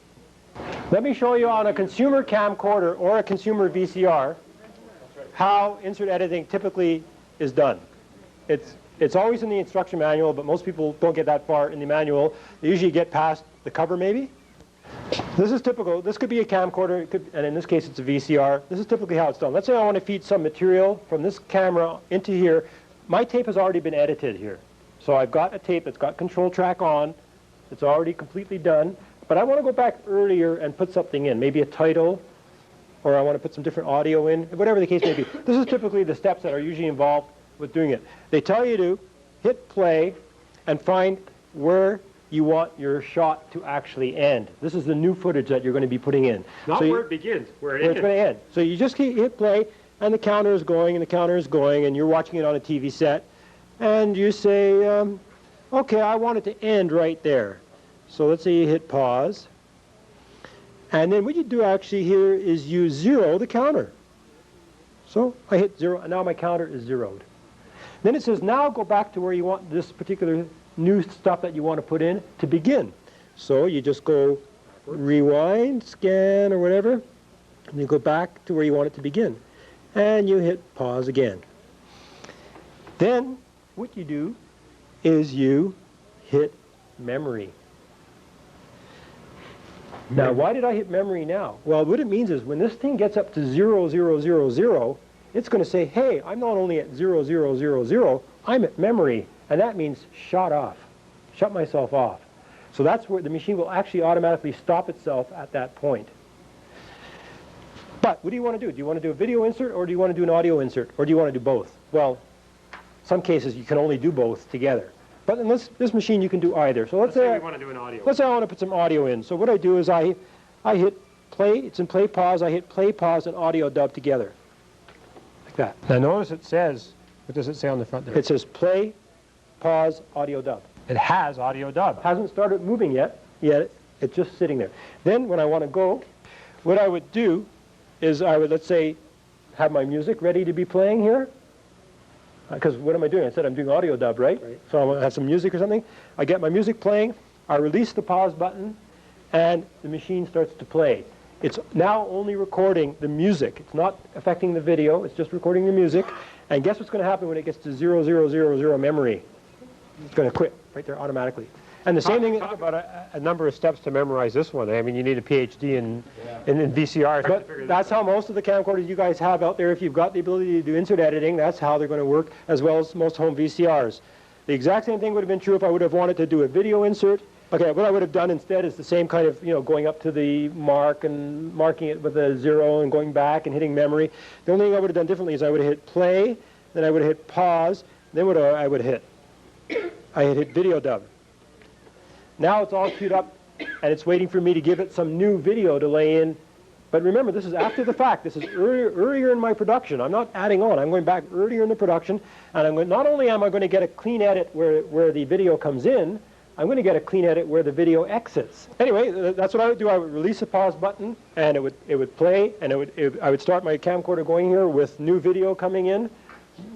Speaker 2: Let me show you on a consumer camcorder or a consumer VCR how insert editing typically is done. It's always in the instruction manual, but most people don't get that far in the manual. They usually get past the cover maybe. This is typical. This could be a camcorder, and in this case it's a VCR. This is typically how it's done. Let's say I want to feed some material from this camera into here my tape has already been edited here. So I've got a tape that's got control track on. It's already completely done. But I want to go back earlier and put something in, maybe a title, or I want to put some different audio in, whatever the case may be. This is typically the steps that are usually involved with doing it. They tell you to hit play and find where you want your shot to actually end. This is the new footage that you're going to be putting in.
Speaker 8: Not
Speaker 2: so
Speaker 8: where it begins, where
Speaker 2: it's going to end. So you just hit play, and the counter is going, and the counter is going, and you're watching it on a TV set, and you say, okay, I want it to end right there. So let's say you hit pause, and then what you do actually here is you zero the counter. So I hit 0, and now my counter is zeroed. Then it says, now go back to where you want this particular new stuff that you want to put in to begin. So you just go rewind, scan, or whatever, and you go back to where you want it to begin. And you hit pause again. Then what you do is you hit memory. Now, why did I hit memory now? Well, what it means is when this thing gets up to 0, 0, 0, 0, it's going to say, hey, I'm not only at 0, 0, 0, 0, I'm at memory. And that means shut off, shut myself off. So that's where the machine will actually automatically stop itself at that point. But what do you want to do? Do you want to do a video insert, or do you want to do an audio insert, or do you want to do both? Well, some cases you can only do both together. But in this machine you can do either. So let's say
Speaker 8: you want to do an audio.
Speaker 2: Let's say I want to put some audio in. So what I do is I hit play, it's in play pause, I hit play pause and audio dub together. Like that. Now notice it says, what does it say on the front there? It says play, pause, audio dub.
Speaker 8: It has audio dub.
Speaker 2: Hasn't started moving yet it's just sitting there. Then when I want to go, what I would do is I would, let's say, have my music ready to be playing here. Because what am I doing? I said I'm doing audio dub, right? So I'm going to have some music or something. I get my music playing, I release the pause button, and the machine starts to play. It's now only recording the music. It's not affecting the video, it's just recording the music. And guess what's going to happen when it gets to 0, 0, 0, 0 memory? It's going to quit right there automatically. And the same thing.
Speaker 8: Talk about a number of steps to memorize this one. I mean, you need a PhD in VCR.
Speaker 2: But that's how most of the camcorders you guys have out there, if you've got the ability to do insert editing, that's how they're going to work, as well as most home VCRs. The exact same thing would have been true if I would have wanted to do a video insert. Okay, what I would have done instead is the same kind of, going up to the mark and marking it with a 0 and going back and hitting memory. The only thing I would have done differently is I would have hit play, then I would have hit pause, then what I would hit? I had hit video dub. Now it's all queued up, and it's waiting for me to give it some new video to lay in. But remember, this is after the fact. This is earlier in my production. I'm not adding on. I'm going back earlier in the production, and not only am I going to get a clean edit where the video comes in, I'm going to get a clean edit where the video exits. Anyway, that's what I would do. I would release the pause button, and it would play, and I would start my camcorder going here with new video coming in.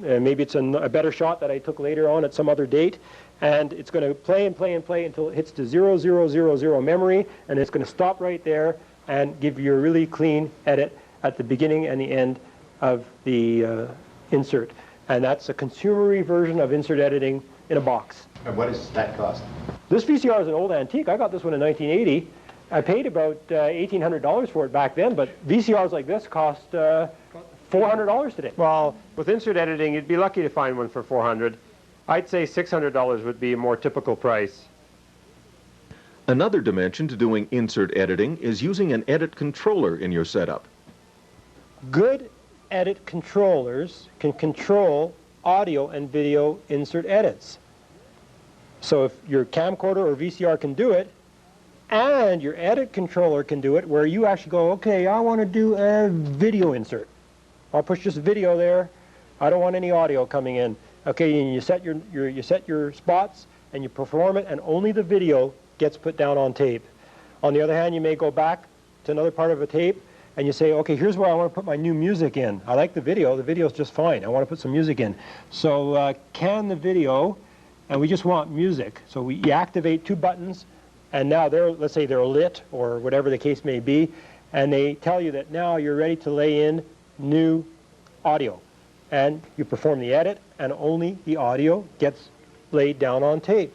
Speaker 2: Maybe it's a better shot that I took later on at some other date. And it's going to play and play and play until it hits to 0, 0, 0, 0 memory, and it's going to stop right there and give you a really clean edit at the beginning and the end of the insert. And that's a consumer version of insert editing in a box.
Speaker 7: And what does that cost?
Speaker 2: This VCR is an old antique. I got this one in 1980. I paid about $1,800 for it back then, but VCRs like this cost $400 today.
Speaker 8: Well, with insert editing, you'd be lucky to find one for $400. I'd say $600 would be a more typical price.
Speaker 1: Another dimension to doing insert editing is using an edit controller in your setup.
Speaker 2: Good edit controllers can control audio and video insert edits. So if your camcorder or VCR can do it, and your edit controller can do it, where you actually go, okay, I want to do a video insert. I'll push this video there. I don't want any audio coming in. Okay, and you set your spots and you perform it, and only the video gets put down on tape. On the other hand, you may go back to another part of a tape and you say, okay, here's where I want to put my new music in. I like the video is just fine. I want to put some music in. So can the video, and we just want music. So you activate two buttons, and now let's say they're lit or whatever the case may be, and they tell you that now you're ready to lay in new audio. And you perform the edit, and only the audio gets laid down on tape.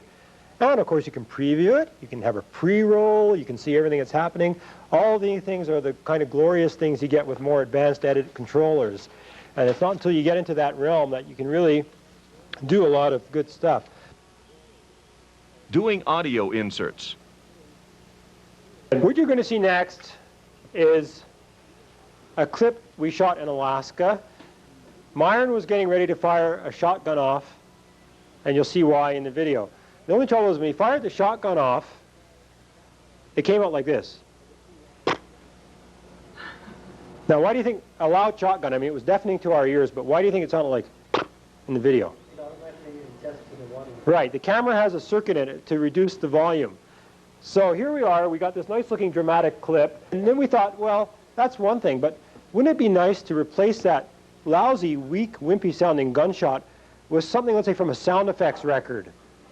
Speaker 2: And of course you can preview it, you can have a pre-roll, you can see everything that's happening. All these things are the kind of glorious things you get with more advanced edit controllers. And it's not until you get into that realm that you can really do a lot of good stuff.
Speaker 1: Doing audio inserts.
Speaker 2: What you're going to see next is a clip we shot in Alaska. Myron was getting ready to fire a shotgun off, and you'll see why in the video. The only trouble is when he fired the shotgun off, it came out like this. Now, why do you think a loud shotgun, I mean, it was deafening to our ears, but why do you think it sounded like in the video? Right, the camera has a circuit in it to reduce the volume. So here we are, we got this nice looking dramatic clip, and then we thought, well, that's one thing, but wouldn't it be nice to replace that lousy, weak, wimpy sounding gunshot with something, let's say, from a sound effects record,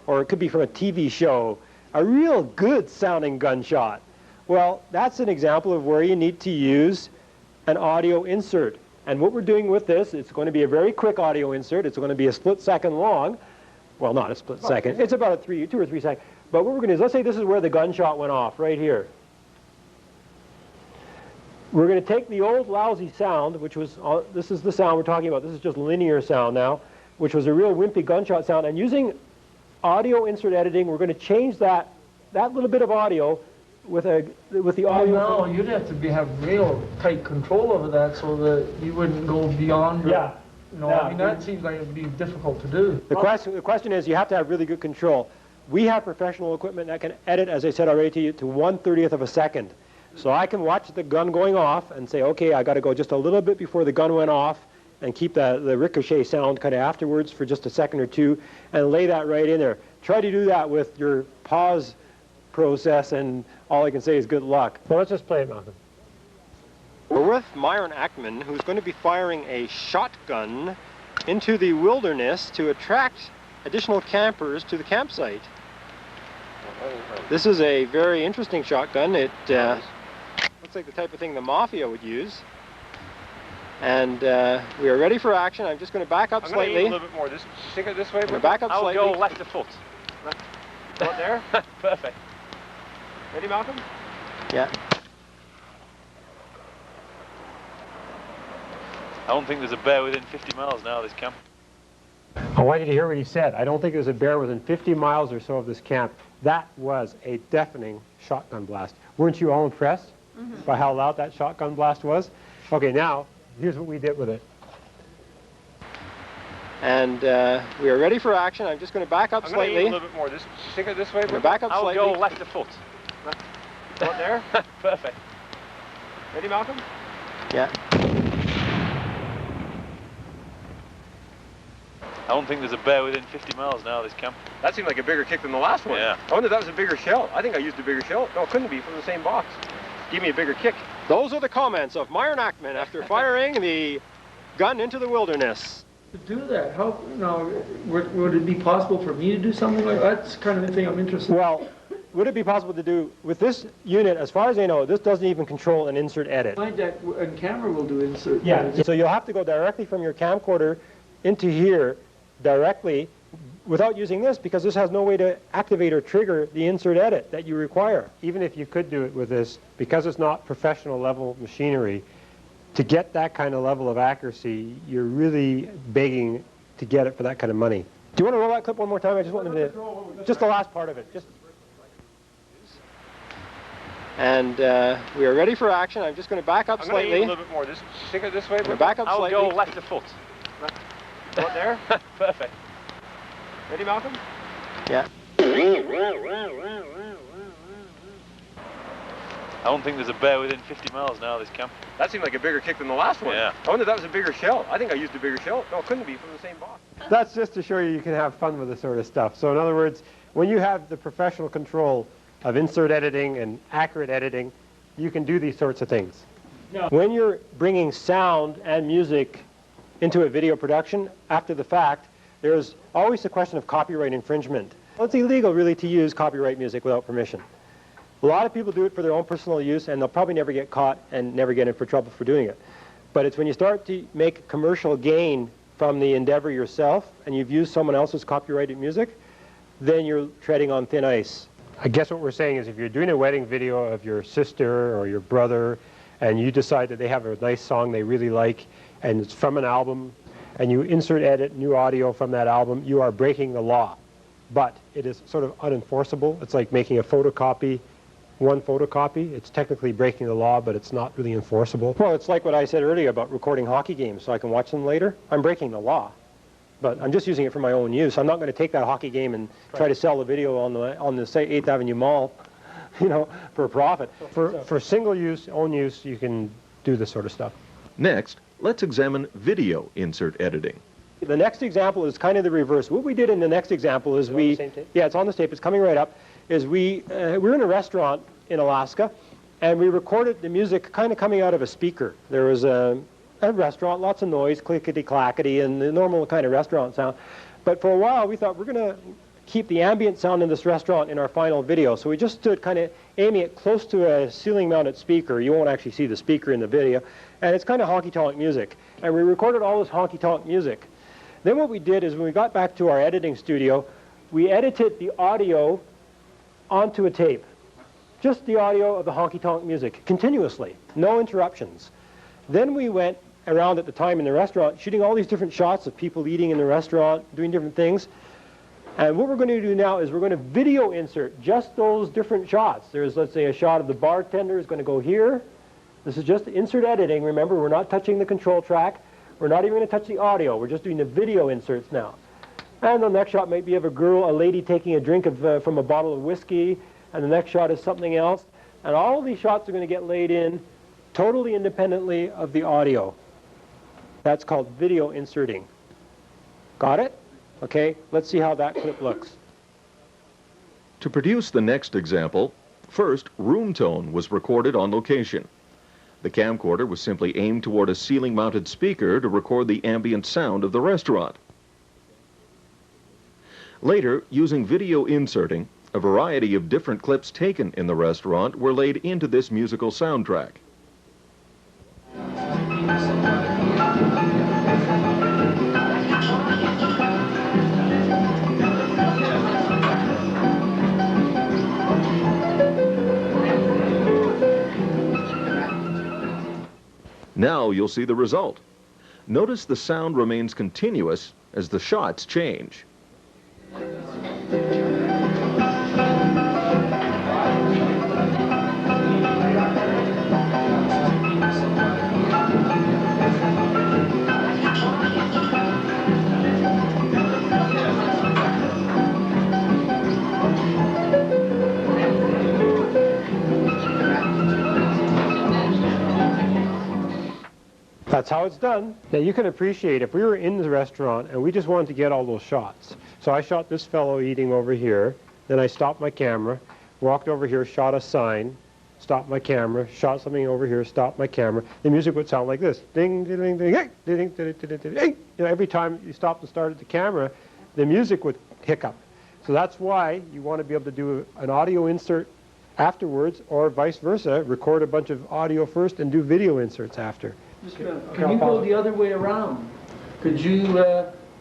Speaker 2: or it could be from a TV show, a real good sounding gunshot? Well, that's an example of where you need to use an audio insert. And what we're doing with this, it's going to be a very quick audio insert. It's going to be a split second long. Well, not a split second. It's about a 2 or 3 seconds. But what we're going to do is, let's say this is where the gunshot went off, right here. We're going to take the old lousy sound, which was, this is the sound we're talking about. This is just linear sound now, which was a real wimpy gunshot sound. And using audio insert editing, we're going to change that little bit of audio with the audio.
Speaker 3: No, you'd have to have real tight control over that so that you wouldn't go beyond.
Speaker 2: Yeah.
Speaker 3: I mean, that seems like it would be difficult to do.
Speaker 2: The question is, you have to have really good control. We have professional equipment that can edit, as I said already to you, to 1/30th of a second. So I can watch the gun going off and say, okay, I got to go just a little bit before the gun went off and keep the ricochet sound kind of afterwards for just a second or two and lay that right in there. Try to do that with your pause process, and all I can say is good luck. Well, let's just play it, Malcolm. We're with Myron Ackman, who's going to be firing a shotgun into the wilderness to attract additional campers to the campsite. This is a very interesting shotgun. It looks like the type of thing the Mafia would use. And we are ready for action. I'm just going to back up slightly.
Speaker 8: I'm going to aim a little bit more. Stick it this way.
Speaker 2: Back up slightly.
Speaker 8: I'll go left to foot. Right there? Perfect. Ready, Malcolm?
Speaker 2: Yeah.
Speaker 9: I don't think there's a bear within 50 miles now of this camp.
Speaker 2: I want you to hear what he said. I don't think there's a bear within 50 miles or so of this camp. That was a deafening shotgun blast. Weren't you all impressed by how loud that shotgun blast was? Okay, now, here's what we did with it. And we are ready for action. I'm just going to back up slightly.
Speaker 8: I'm going to aim a little bit more. Stick it this way.
Speaker 2: Back up slightly.
Speaker 8: I'll go left to foot. Right there? Perfect. Ready, Malcolm?
Speaker 2: Yeah.
Speaker 9: I don't think there's a bear within 50 miles now of this camp.
Speaker 8: That seemed like a bigger kick than the last one.
Speaker 9: Yeah.
Speaker 8: I wonder if that was a bigger shell. I think I used a bigger shell. No, it couldn't be from the same box. Give me a bigger kick.
Speaker 2: Those are the comments of Myron Ackman after firing the gun into the wilderness.
Speaker 3: To do that, how, would it be possible for me to do something like that? That's kind of the thing I'm interested in.
Speaker 2: Well, would it be possible to do, with this unit, as far as I know, this doesn't even control an insert edit.
Speaker 3: My deck and camera will do insert.
Speaker 2: Yeah, so you'll have to go directly from your camcorder into here directly without using this, because this has no way to activate or trigger the insert edit that you require. Even if you could do it with this, because it's not professional level machinery, to get that kind of level of accuracy, you're really begging to get it for that kind of money. Do you want to roll that clip one more time? I just wanted to, just the last part of it. And we are ready for action. I'm just going to back up slightly.
Speaker 8: I'm going to aim a little bit more. Stick it this way.
Speaker 2: Back up slightly.
Speaker 8: I'll go left to foot. Right there? Perfect. Ready, Malcolm?
Speaker 2: Yeah.
Speaker 9: I don't think there's a bear within 50 miles now of this camp.
Speaker 8: That seemed like a bigger kick than the last one.
Speaker 9: Yeah.
Speaker 8: I wonder if that was a bigger shell. I think I used a bigger shell. No, it couldn't be from the same box.
Speaker 2: That's just to show you can have fun with this sort of stuff. So in other words, when you have the professional control of insert editing and accurate editing, you can do these sorts of things. No. When you're bringing sound and music into a video production after the fact, there's always the question of copyright infringement. Well, it's illegal really to use copyright music without permission. A lot of people do it for their own personal use, and they'll probably never get caught and never get in for trouble for doing it. But it's when you start to make commercial gain from the endeavor yourself, and you've used someone else's copyrighted music, then you're treading on thin ice. I guess what we're saying is if you're doing a wedding video of your sister or your brother, and you decide that they have a nice song they really like, and it's from an album, and you insert, edit new audio from that album, you are breaking the law. But it is sort of unenforceable. It's like making a photocopy, one photocopy. It's technically breaking the law, but it's not really enforceable. Well, it's like what I said earlier about recording hockey games so I can watch them later. I'm breaking the law, but I'm just using it for my own use. I'm not going to take that hockey game and try to sell the video on the say 8th Avenue Mall, you know, for a profit. For single use, own use, you can do this sort of stuff.
Speaker 1: Next, let's examine video insert editing.
Speaker 2: The next example is kind of the reverse. What we did in the next example is yeah, it's on this tape, it's coming right up, is we're in a restaurant in Alaska, and we recorded the music kind of coming out of a speaker. There was a restaurant, lots of noise, clickety-clackety, and the normal kind of restaurant sound. But for a while, we thought we're going to keep the ambient sound in this restaurant in our final video. So we just stood kind of aiming it close to a ceiling-mounted speaker. You won't actually see the speaker in the video. And it's kind of honky-tonk music. And we recorded all this honky-tonk music. Then what we did is when we got back to our editing studio, we edited the audio onto a tape. Just the audio of the honky-tonk music, continuously, no interruptions. Then we went around at the time in the restaurant, shooting all these different shots of people eating in the restaurant, doing different things. And what we're going to do now is we're going to video insert just those different shots. There's, let's say, a shot of the bartender is going to go here. This is just insert editing. Remember, we're not touching the control track. We're not even going to touch the audio. We're just doing the video inserts now. And the next shot might be of a lady taking a drink from a bottle of whiskey. And the next shot is something else. And all of these shots are going to get laid in totally independently of the audio. That's called video inserting. Got it? Okay, let's see how that clip looks.
Speaker 1: To produce the next example, first, room tone was recorded on location. The camcorder was simply aimed toward a ceiling-mounted speaker to record the ambient sound of the restaurant. Later, using video inserting, a variety of different clips taken in the restaurant were laid into this musical soundtrack. Now you'll see the result. Notice the sound remains continuous as the shots change.
Speaker 2: That's how it's done. Now you can appreciate if we were in the restaurant and we just wanted to get all those shots. So I shot this fellow eating over here, then I stopped my camera, walked over here, shot a sign, stopped my camera, shot something over here, stopped my camera. The music would sound like this. Ding, ding, ding, ding, ding, ding, ding, ding, ding, ding. You know, every time you stopped and started the camera, the music would hiccup. So that's why you want to be able to do an audio insert afterwards, or vice versa, record a bunch of audio first and do video inserts after.
Speaker 3: Can you go the other way around? Could you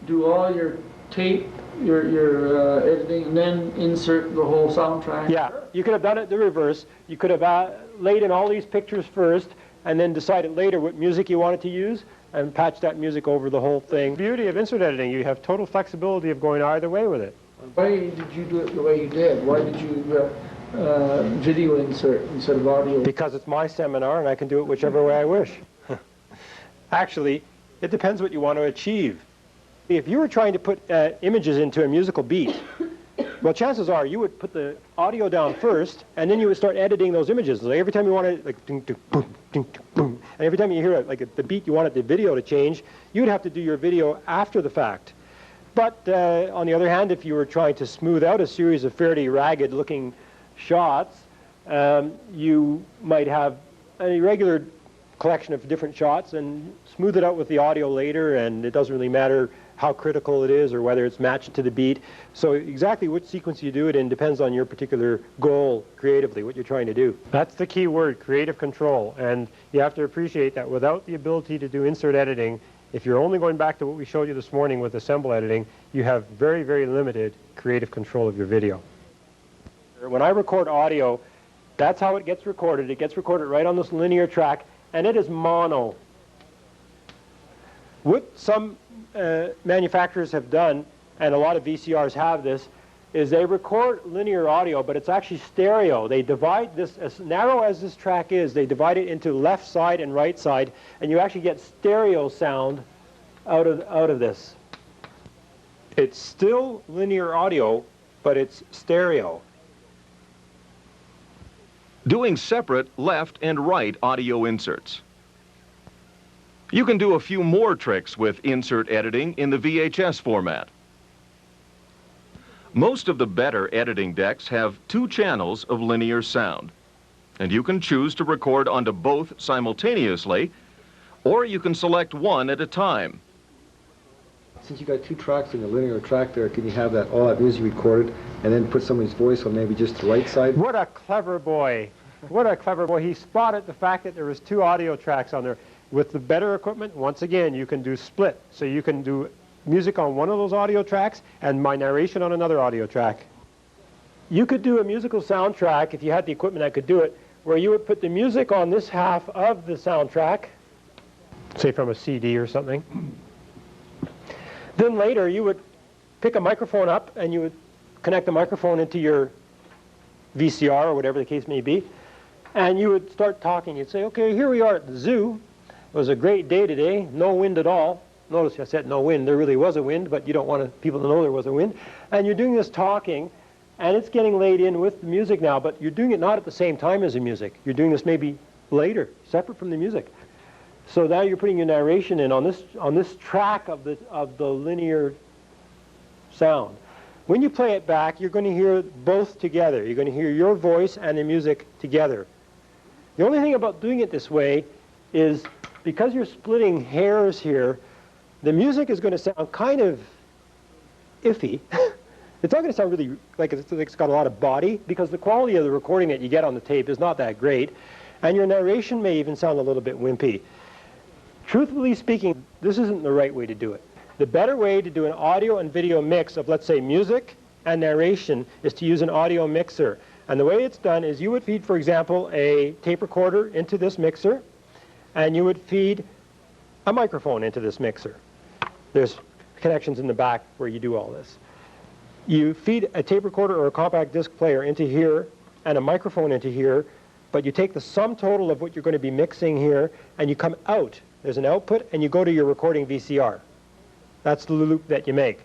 Speaker 3: do all your tape, your editing, and then insert the whole soundtrack?
Speaker 2: Yeah, you could have done it the reverse. You could have laid in all these pictures first, and then decided later what music you wanted to use, and patch that music over the whole thing. The beauty of insert editing, you have total flexibility of going either way with it.
Speaker 3: Why did you do it the way you did? Why did you video insert instead of audio?
Speaker 2: Because it's my seminar, and I can do it whichever way I wish. Actually, it depends what you want to achieve. If you were trying to put images into a musical beat, well, chances are you would put the audio down first, and then you would start editing those images. Like every time you wanted, like, ding, ding, boom, ding, ding, boom, and every time you hear like the beat you wanted the video to change, you'd have to do your video after the fact. But on the other hand, if you were trying to smooth out a series of fairly ragged-looking shots, you might have a regular collection of different shots and smooth it out with the audio later, and it doesn't really matter how critical it is or whether it's matched to the beat. So exactly which sequence you do it in depends on your particular goal creatively, what you're trying to do. That's the key word, creative control. And you have to appreciate that without the ability to do insert editing, if you're only going back to what we showed you this morning with assemble editing, you have very, very limited creative control of your video. When I record audio, that's how it gets recorded. It gets recorded right on this linear track, and it is mono. What some manufacturers have done, and a lot of VCRs have this, is they record linear audio, but it's actually stereo. They divide this, as narrow as this track is, they divide it into left side and right side, and you actually get stereo sound out of this. It's still linear audio, but it's stereo.
Speaker 1: Doing separate left and right audio inserts. You can do a few more tricks with insert editing in the VHS format. Most of the better editing decks have 2 channels of linear sound, and you can choose to record onto both simultaneously, or you can select one at a time.
Speaker 6: Since you got 2 tracks in the linear track there, can you have all that music recorded and then put somebody's voice on maybe just the right side?
Speaker 2: What a clever boy. What a clever boy. He spotted the fact that there was 2 audio tracks on there. With the better equipment, once again, you can do split. So you can do music on one of those audio tracks and my narration on another audio track. You could do a musical soundtrack, if you had the equipment that could do it, where you would put the music on this half of the soundtrack, say from a CD or something. Then later you would pick a microphone up and you would connect the microphone into your VCR or whatever the case may be, and you would start talking. You'd say, okay, here we are at the zoo. It was a great day today, no wind at all. Notice I said no wind. There really was a wind, but you don't want people to know there was a wind. And you're doing this talking, and it's getting laid in with the music now, but you're doing it not at the same time as the music. You're doing this maybe later, separate from the music. So now you're putting your narration in on this track of the linear sound. When you play it back, you're going to hear both together. You're going to hear your voice and the music together. The only thing about doing it this way is because you're splitting hairs here, the music is going to sound kind of iffy. It's not going to sound really like it's got a lot of body, because the quality of the recording that you get on the tape is not that great, and your narration may even sound a little bit wimpy. Truthfully speaking, this isn't the right way to do it. The better way to do an audio and video mix of, let's say, music and narration is to use an audio mixer. And the way it's done is you would feed, for example, a tape recorder into this mixer, and you would feed a microphone into this mixer. There's connections in the back where you do all this. You feed a tape recorder or a compact disc player into here and a microphone into here, but you take the sum total of what you're going to be mixing here and you come out. There's an output and you go to your recording VCR. That's the loop that you make.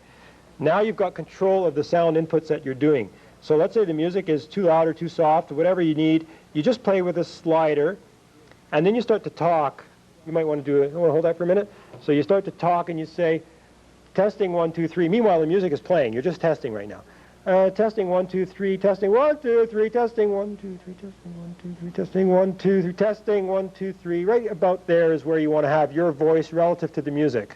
Speaker 2: Now you've got control of the sound inputs that you're doing. So let's say the music is too loud or too soft, or whatever you need. You just play with a slider, and then you start to talk. You might want to do it. You want to hold that for a minute? So you start to talk and you say, testing 1, 2, 3. Meanwhile, the music is playing. You're just testing right now. Testing 1, 2, 3. Testing 1, 2, 3. Testing 1, 2, 3. Testing 1, 2, 3. Testing 1, 2, 3. Testing 1, 2, 3. Right about there is where you want to have your voice relative to the music.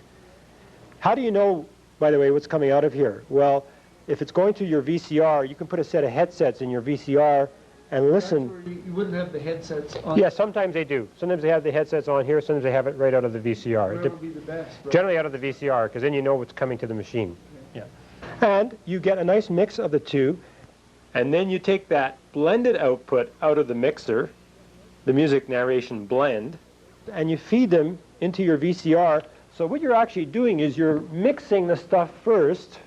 Speaker 2: How do you know, by the way, what's coming out of here? Well, if it's going to your VCR, you can put a set of headsets in your VCR and listen.
Speaker 3: That's where you wouldn't have the headsets on.
Speaker 2: Yeah, sometimes they do. Sometimes they have the headsets on here, sometimes they have it right out of the VCR.
Speaker 3: That would be the best. Right?
Speaker 2: Generally out of the VCR, because then you know what's coming to the machine. Yeah. And you get a nice mix of the two, and then you take that blended output out of the mixer, the music narration blend, and you feed them into your VCR. So what you're actually doing is you're mixing the stuff first.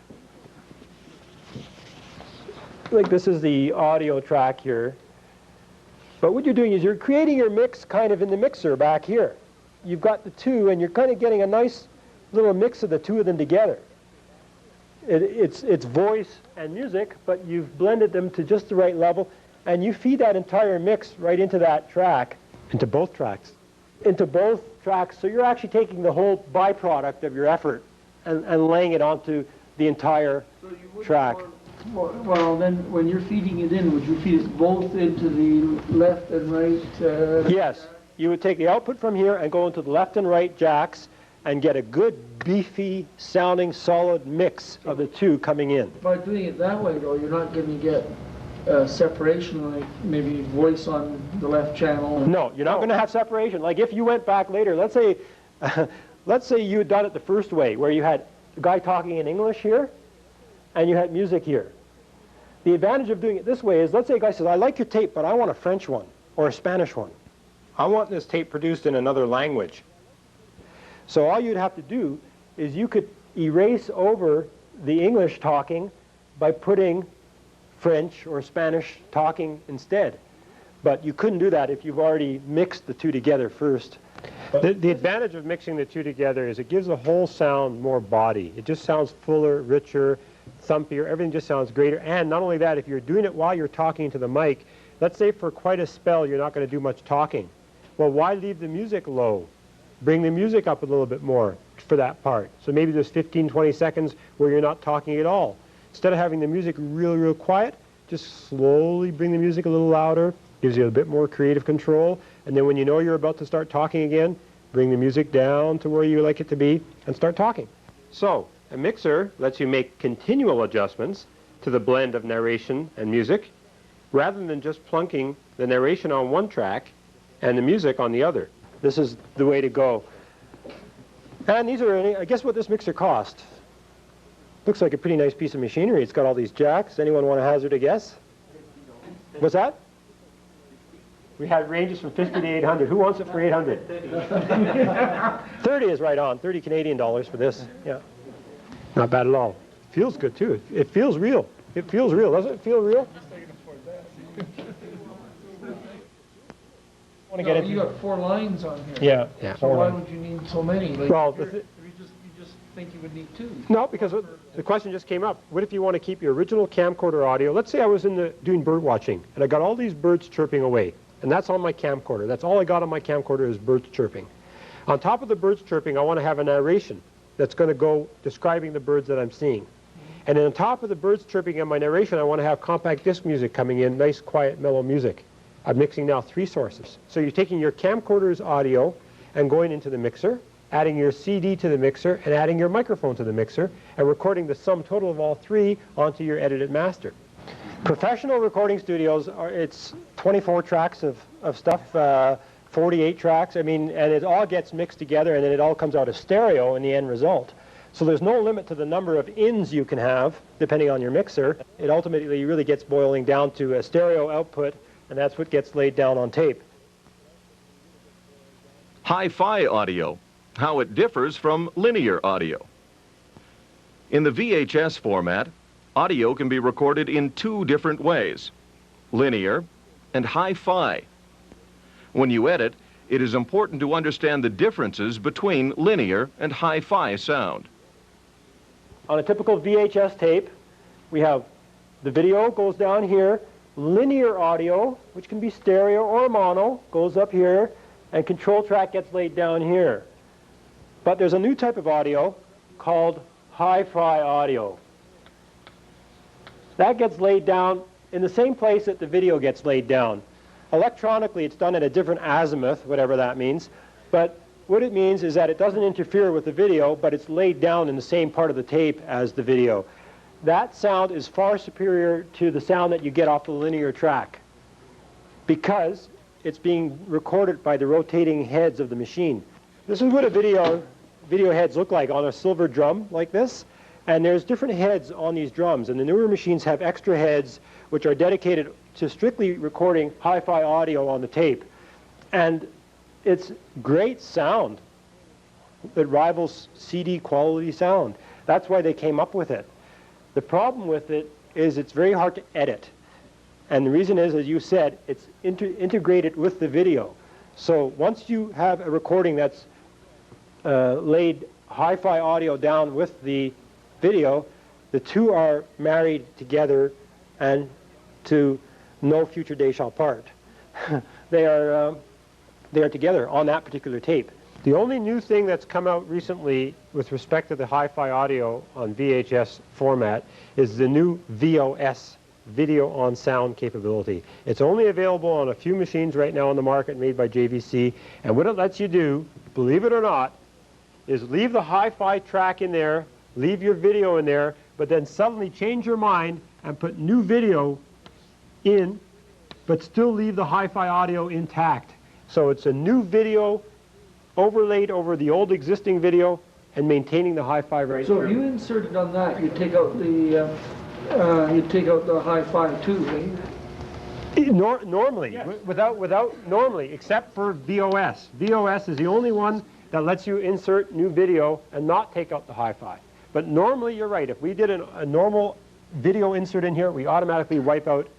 Speaker 2: Like this is the audio track here. But what you're doing is you're creating your mix kind of in the mixer back here. You've got the two, and you're kind of getting a nice little mix of the two of them together. It's voice and music, but you've blended them to just the right level, and you feed that entire mix right into that track, into both tracks. Into both tracks, so you're actually taking the whole byproduct of your effort and laying it onto the entire track.
Speaker 3: Well, then when you're feeding it in, would you feed it both into the left and right?
Speaker 2: Yes, you would take the output from here and go into the left and right jacks and get a good beefy sounding solid mix of the two coming in.
Speaker 3: By doing it that way, though, you're not going to get separation, like maybe voice on the left channel.
Speaker 2: No, you're not going to have separation. Like if you went back later, let's say you had done it the first way, where you had a guy talking in English here, and you had music here. The advantage of doing it this way is, let's say a guy says, I like your tape, but I want a French one or a Spanish one. I want this tape produced in another language. So all you'd have to do is you could erase over the English talking by putting French or Spanish talking instead. But you couldn't do that if you've already mixed the two together first.
Speaker 8: The advantage of mixing the two together is it gives the whole sound more body. It just sounds fuller, richer, thumpier. Everything just sounds greater. And not only that, if you're doing it while you're talking to the mic, let's say for quite a spell you're not going to do much talking. Well, why leave the music low? Bring the music up a little bit more for that part. So maybe there's 15, 20 seconds where you're not talking at all. Instead of having the music real quiet, just slowly bring the music a little louder. Gives you a bit more creative control. And then when you know you're about to start talking again, bring the music down to where you like it to be and start talking. So a mixer lets you make continual adjustments to the blend of narration and music rather than just plunking the narration on one track and the music on the other.
Speaker 2: This is the way to go. And these are, I guess what this mixer cost. Looks like a pretty nice piece of machinery. It's got all these jacks. Anyone want to hazard a guess? What's that? We had ranges from 50 to 800. Who wants it for 800? 30 is right on. 30 Canadian dollars for this. Yeah. Not bad at all. Feels good too. It feels real. It feels real. Doesn't it feel real?
Speaker 3: You got 4 lines on here.
Speaker 2: Yeah.
Speaker 3: So why would you need so many? Like,
Speaker 2: well,
Speaker 3: you just think you would need 2.
Speaker 2: No, because the question just came up. What if you want to keep your original camcorder audio? Let's say I was doing bird watching, and I got all these birds chirping away, and that's on my camcorder. That's all I got on my camcorder is birds chirping. On top of the birds chirping, I want to have a narration that's going to go describing the birds that I'm seeing. And then on top of the birds chirping and my narration, I want to have compact disc music coming in, nice, quiet, mellow music. I'm mixing now 3 sources. So you're taking your camcorder's audio and going into the mixer, adding your CD to the mixer, and adding your microphone to the mixer, and recording the sum total of all 3 onto your edited master. Professional recording studios, it's 24 tracks of stuff, 48 tracks, and it all gets mixed together, and then it all comes out as stereo in the end result. So there's no limit to the number of ins you can have, depending on your mixer. It ultimately really gets boiling down to a stereo output, and that's what gets laid down on tape.
Speaker 1: Hi-fi audio, how it differs from linear audio. In the VHS format, audio can be recorded in 2 different ways, linear and hi-fi. When you edit, it is important to understand the differences between linear and hi-fi sound.
Speaker 2: On a typical VHS tape, we have the video goes down here, linear audio, which can be stereo or mono, goes up here, and control track gets laid down here. But there's a new type of audio called hi-fi audio. That gets laid down in the same place that the video gets laid down. Electronically, it's done at a different azimuth, whatever that means, but what it means is that it doesn't interfere with the video, but it's laid down in the same part of the tape as the video. That sound is far superior to the sound that you get off the linear track because it's being recorded by the rotating heads of the machine. This is what a video heads look like on a silver drum like this, and there's different heads on these drums, and the newer machines have extra heads which are dedicated to strictly recording hi-fi audio on the tape. And it's great sound. It rivals CD quality sound. That's why they came up with it. The problem with it is it's very hard to edit. And the reason is, as you said, it's integrated with the video. So once you have a recording that's laid hi-fi audio down with the video, the 2 are married together and to no future day shall part. They are together on that particular tape.
Speaker 8: The only new thing that's come out recently with respect to the hi-fi audio on VHS format is the new VOS, Video on Sound capability. It's only available on a few machines right now on the market made by JVC, and what it lets you do, believe it or not, is leave the hi-fi track in there, leave your video in there, but then suddenly change your mind and put new video in, but still leave the hi-fi audio intact. So it's a new video overlaid over the old existing video and maintaining the hi-fi right
Speaker 3: So
Speaker 8: through.
Speaker 3: if you inserted on that, you take out the hi-fi too, right?
Speaker 8: Normally, yes. Normally, except for VOS. VOS is the only one that lets you insert new video and not take out the hi-fi. But normally, you're right, if we did a normal video insert in here, we automatically wipe out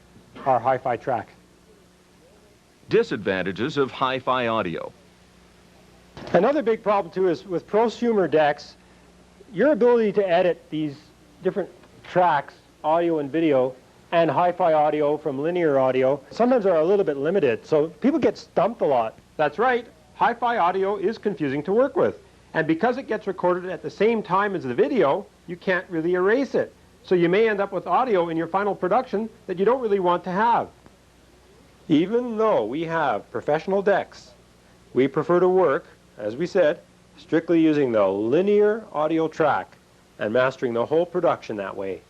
Speaker 8: our hi-fi track.
Speaker 1: Disadvantages of hi-fi audio.
Speaker 8: Another big problem too is with prosumer decks, your ability to edit these different tracks, audio and video, and hi-fi audio from linear audio, sometimes are a little bit limited. So people get stumped a lot. That's right, hi-fi audio is confusing to work with. And because it gets recorded at the same time as the video, you can't really erase it. So you may end up with audio in your final production that you don't really want to have. Even though we have professional decks, we prefer to work, as we said, strictly using the linear audio track and mastering the whole production that way.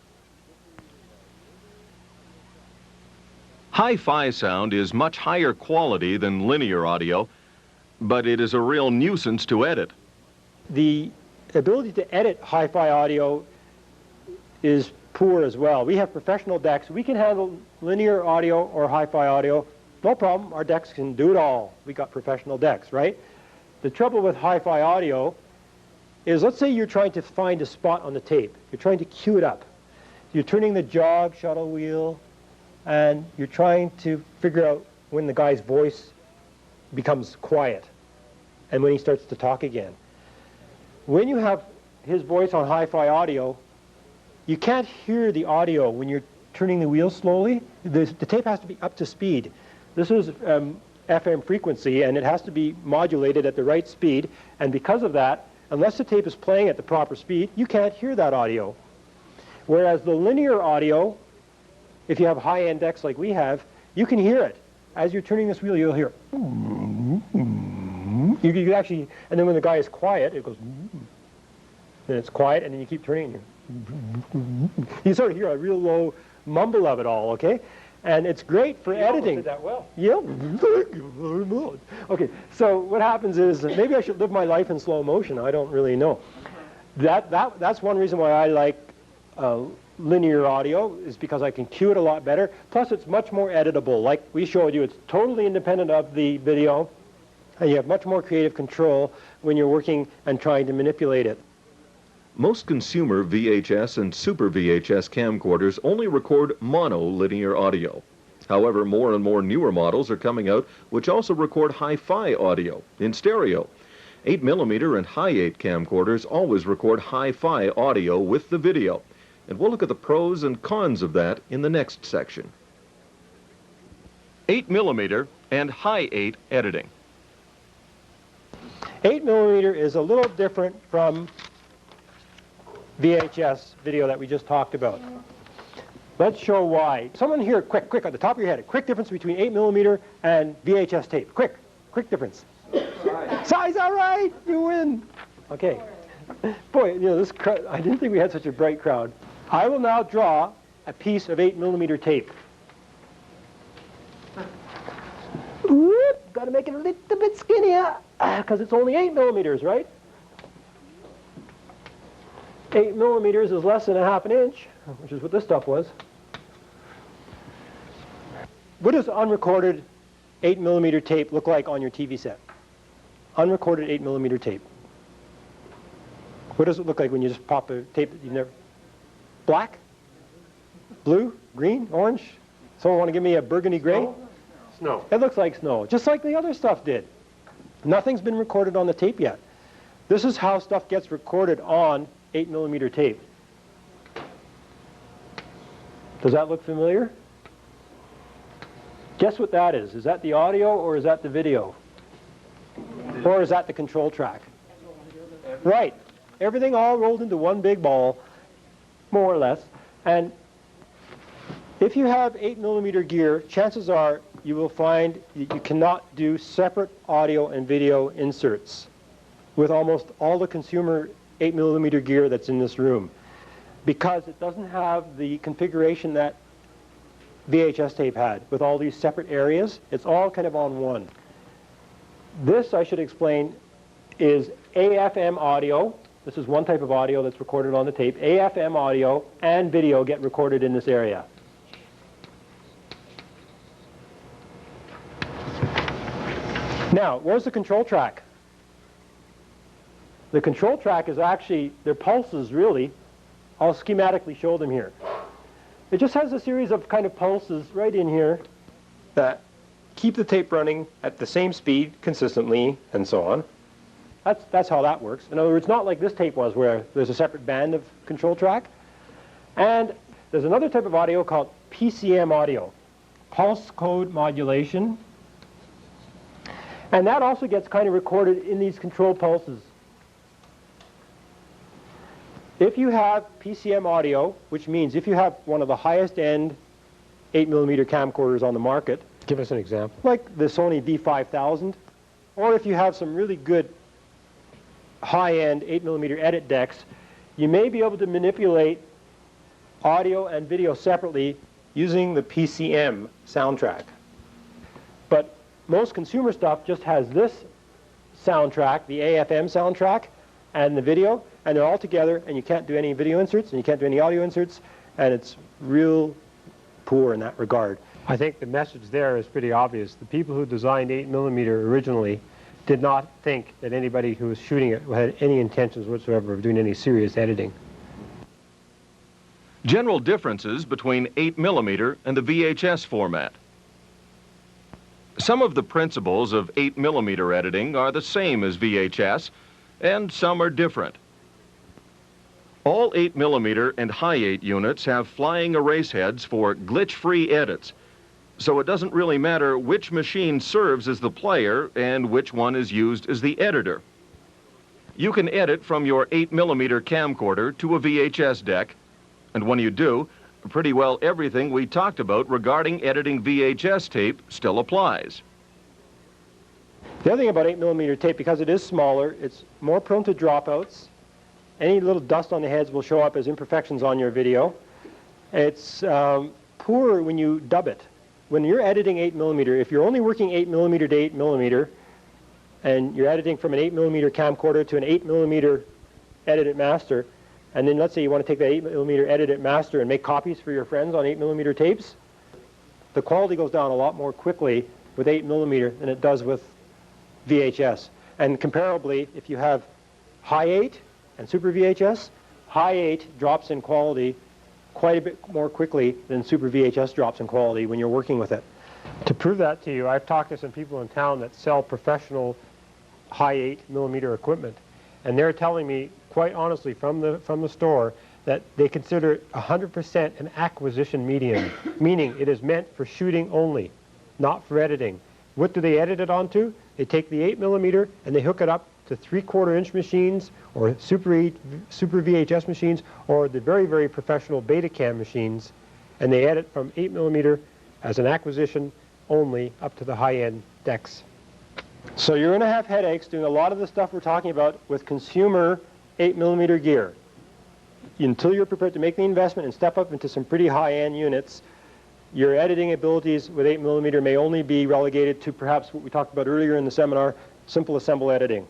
Speaker 1: Hi-fi sound is much higher quality than linear audio, but it is a real nuisance to edit.
Speaker 8: The ability to edit hi-fi audio is poor as well. We have professional decks. We can handle linear audio or hi-fi audio. No problem. Our decks can do it all. We got professional decks, right? The trouble with hi-fi audio is, let's say you're trying to find a spot on the tape. You're trying to cue it up. You're turning the jog shuttle wheel, and you're trying to figure out when the guy's voice becomes quiet and when he starts to talk again. When you have his voice on hi-fi audio, you can't hear the audio when you're turning the wheel slowly. The tape has to be up to speed. This is FM frequency, and it has to be modulated at the right speed. And because of that, unless the tape is playing at the proper speed, you can't hear that audio. Whereas the linear audio, if you have high-end decks like we have, you can hear it. As you're turning this wheel, you'll hear. You can actually, and then when the guy is quiet, it goes. Then it's quiet, and then you keep turning. You sort of hear a real low mumble of it all, okay? And it's great for editing.
Speaker 2: Did that well.
Speaker 8: Yep. Okay, so what happens is, maybe I should live my life in slow motion. I don't really know. That's one reason why I like linear audio, is because I can cue it a lot better. Plus, it's much more editable. Like we showed you, it's totally independent of the video, and you have much more creative control when you're working and trying to manipulate it.
Speaker 1: Most consumer VHS and Super VHS camcorders only record mono-linear audio. However, more and more newer models are coming out which also record hi-fi audio in stereo. 8mm and Hi8 camcorders always record hi-fi audio with the video. And we'll look at the pros and cons of that in the next section. 8mm and Hi8 editing.
Speaker 8: 8mm is a little different from VHS video that we just talked about. Let's show why. Someone here, quick, at the top of your head, a quick difference between 8mm and VHS tape. Quick difference. Size, all right, you win. Okay. Boy, you know, this crowd, I didn't think we had such a bright crowd. I will now draw a piece of 8mm tape. Whoop, got to make it a little bit skinnier, because it's only 8mm, right? 8mm is less than a half an inch, which is what this stuff was. What does unrecorded 8mm tape look like on your TV set? Unrecorded 8mm tape. What does it look like when you just pop a tape that you've never... Black? Blue? Green? Orange? Someone want to give me a burgundy gray?
Speaker 2: Snow.
Speaker 8: It looks like snow, just like the other stuff did. Nothing's been recorded on the tape yet. This is how stuff gets recorded on 8mm tape. Does that look familiar? Guess what that is? Is that the audio or is that the video? Or is that the control track? Right. Everything all rolled into one big ball, more or less. And if you have 8mm gear, chances are you will find that you cannot do separate audio and video inserts with almost all the consumer 8mm gear that's in this room, because it doesn't have the configuration that VHS tape had with all these separate areas. It's all kind of on one. This, I should explain, is AFM audio. This is one type of audio that's recorded on the tape. AFM audio and video get recorded in this area. Now, where's the control track?
Speaker 2: The control track is actually, they're pulses really. I'll schematically show them here. It just has a series of kind of pulses right in here that keep the tape running at the same speed consistently and so on. That's how that works. In other words, not like this tape was where there's a separate band of control track. And there's another type of audio called PCM audio, pulse code modulation. And that also gets kind of recorded in these control pulses. If you have PCM audio, which means if you have one of the highest end 8mm camcorders on the market,
Speaker 8: Give us an example.
Speaker 2: like the Sony V5000, or if you have some really good high-end 8mm edit decks, you may be able to manipulate audio and video separately using the PCM soundtrack. But most consumer stuff just has this soundtrack, the AFM soundtrack, and the video, and they're all together, and you can't do any video inserts, and you can't do any audio inserts, and it's real poor in that regard.
Speaker 8: I think the message there is pretty obvious. The people who designed 8mm originally did not think that anybody who was shooting it had any intentions whatsoever of doing any serious editing.
Speaker 1: General differences between 8mm and the VHS format. Some of the principles of 8mm editing are the same as VHS, and some are different. All 8mm and high 8 units have flying erase heads for glitch-free edits, so it doesn't really matter which machine serves as the player and which one is used as the editor. You can edit from your 8mm camcorder to a VHS deck, and when you do, pretty well everything we talked about regarding editing VHS tape still applies.
Speaker 2: The other thing about 8mm tape, because it is smaller, it's more prone to dropouts. Any little dust on the heads will show up as imperfections on your video. It's poor when you dub it. When you're editing 8mm, if you're only working 8mm to 8mm, and you're editing from an 8mm camcorder to an 8mm edit at master, and then let's say you want to take that 8mm edit at master and make copies for your friends on 8mm tapes, the quality goes down a lot more quickly with 8mm than it does with VHS. And comparably, if you have high 8 and super VHS, high 8 drops in quality quite a bit more quickly than super VHS drops in quality when you're working with it.
Speaker 8: To prove that to you, I've talked to some people in town that sell professional high 8mm equipment, and they're telling me quite honestly from the store that they consider it 100% an acquisition medium, meaning it is meant for shooting only, not for editing. What do they edit it onto? They take the 8mm and they hook it up to 3/4 inch machines or super VHS machines or the very, very professional Betacam machines, and they edit from 8mm as an acquisition only up to the high-end decks.
Speaker 2: So you're going to have headaches doing a lot of the stuff we're talking about with consumer 8mm gear. Until you're prepared to make the investment and step up into some pretty high-end units, your editing abilities with 8mm may only be relegated to perhaps what we talked about earlier in the seminar, simple assemble editing.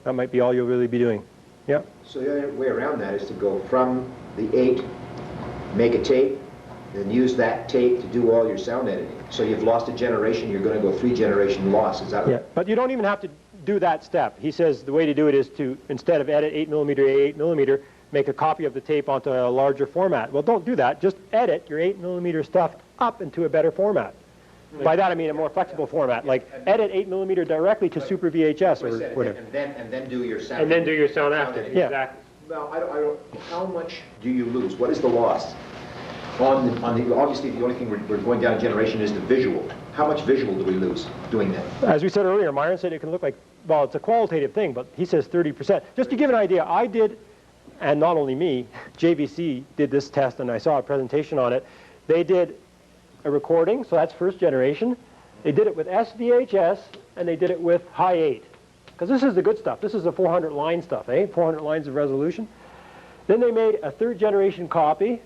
Speaker 2: That might be all you'll really be doing. Yeah?
Speaker 7: So the other way around that is to go from the 8, make a tape, then use that tape to do all your sound editing. So you've lost a generation, you're going to go 3-generation loss. Is that right?
Speaker 2: Yeah, but you don't even have to do that step. He says the way to do it is to, instead of edit 8mm to 8mm, make a copy of the tape onto a larger format. Well, don't do that. Just edit your 8mm stuff up into a better format. By that I mean a more flexible format, like edit 8mm directly to super VHS or whatever.
Speaker 7: And then do your sound.
Speaker 8: And then do your sound after.
Speaker 2: Yeah.
Speaker 8: Exactly.
Speaker 7: Well, I don't, how much do you lose? What is the loss? Obviously, the only thing we're going down a generation is the visual. How much visual do we lose doing that?
Speaker 2: As we said earlier, Myron said it can look like, well, it's a qualitative thing, but he says 30%. Just to give an idea, I did, and not only me, JVC did this test, and I saw a presentation on it. They did a recording, so that's first generation. They did it with SVHS, and they did it with high 8. Because this is the good stuff. This is the 400-line stuff, 400 lines of resolution. Then they made a third-generation copy.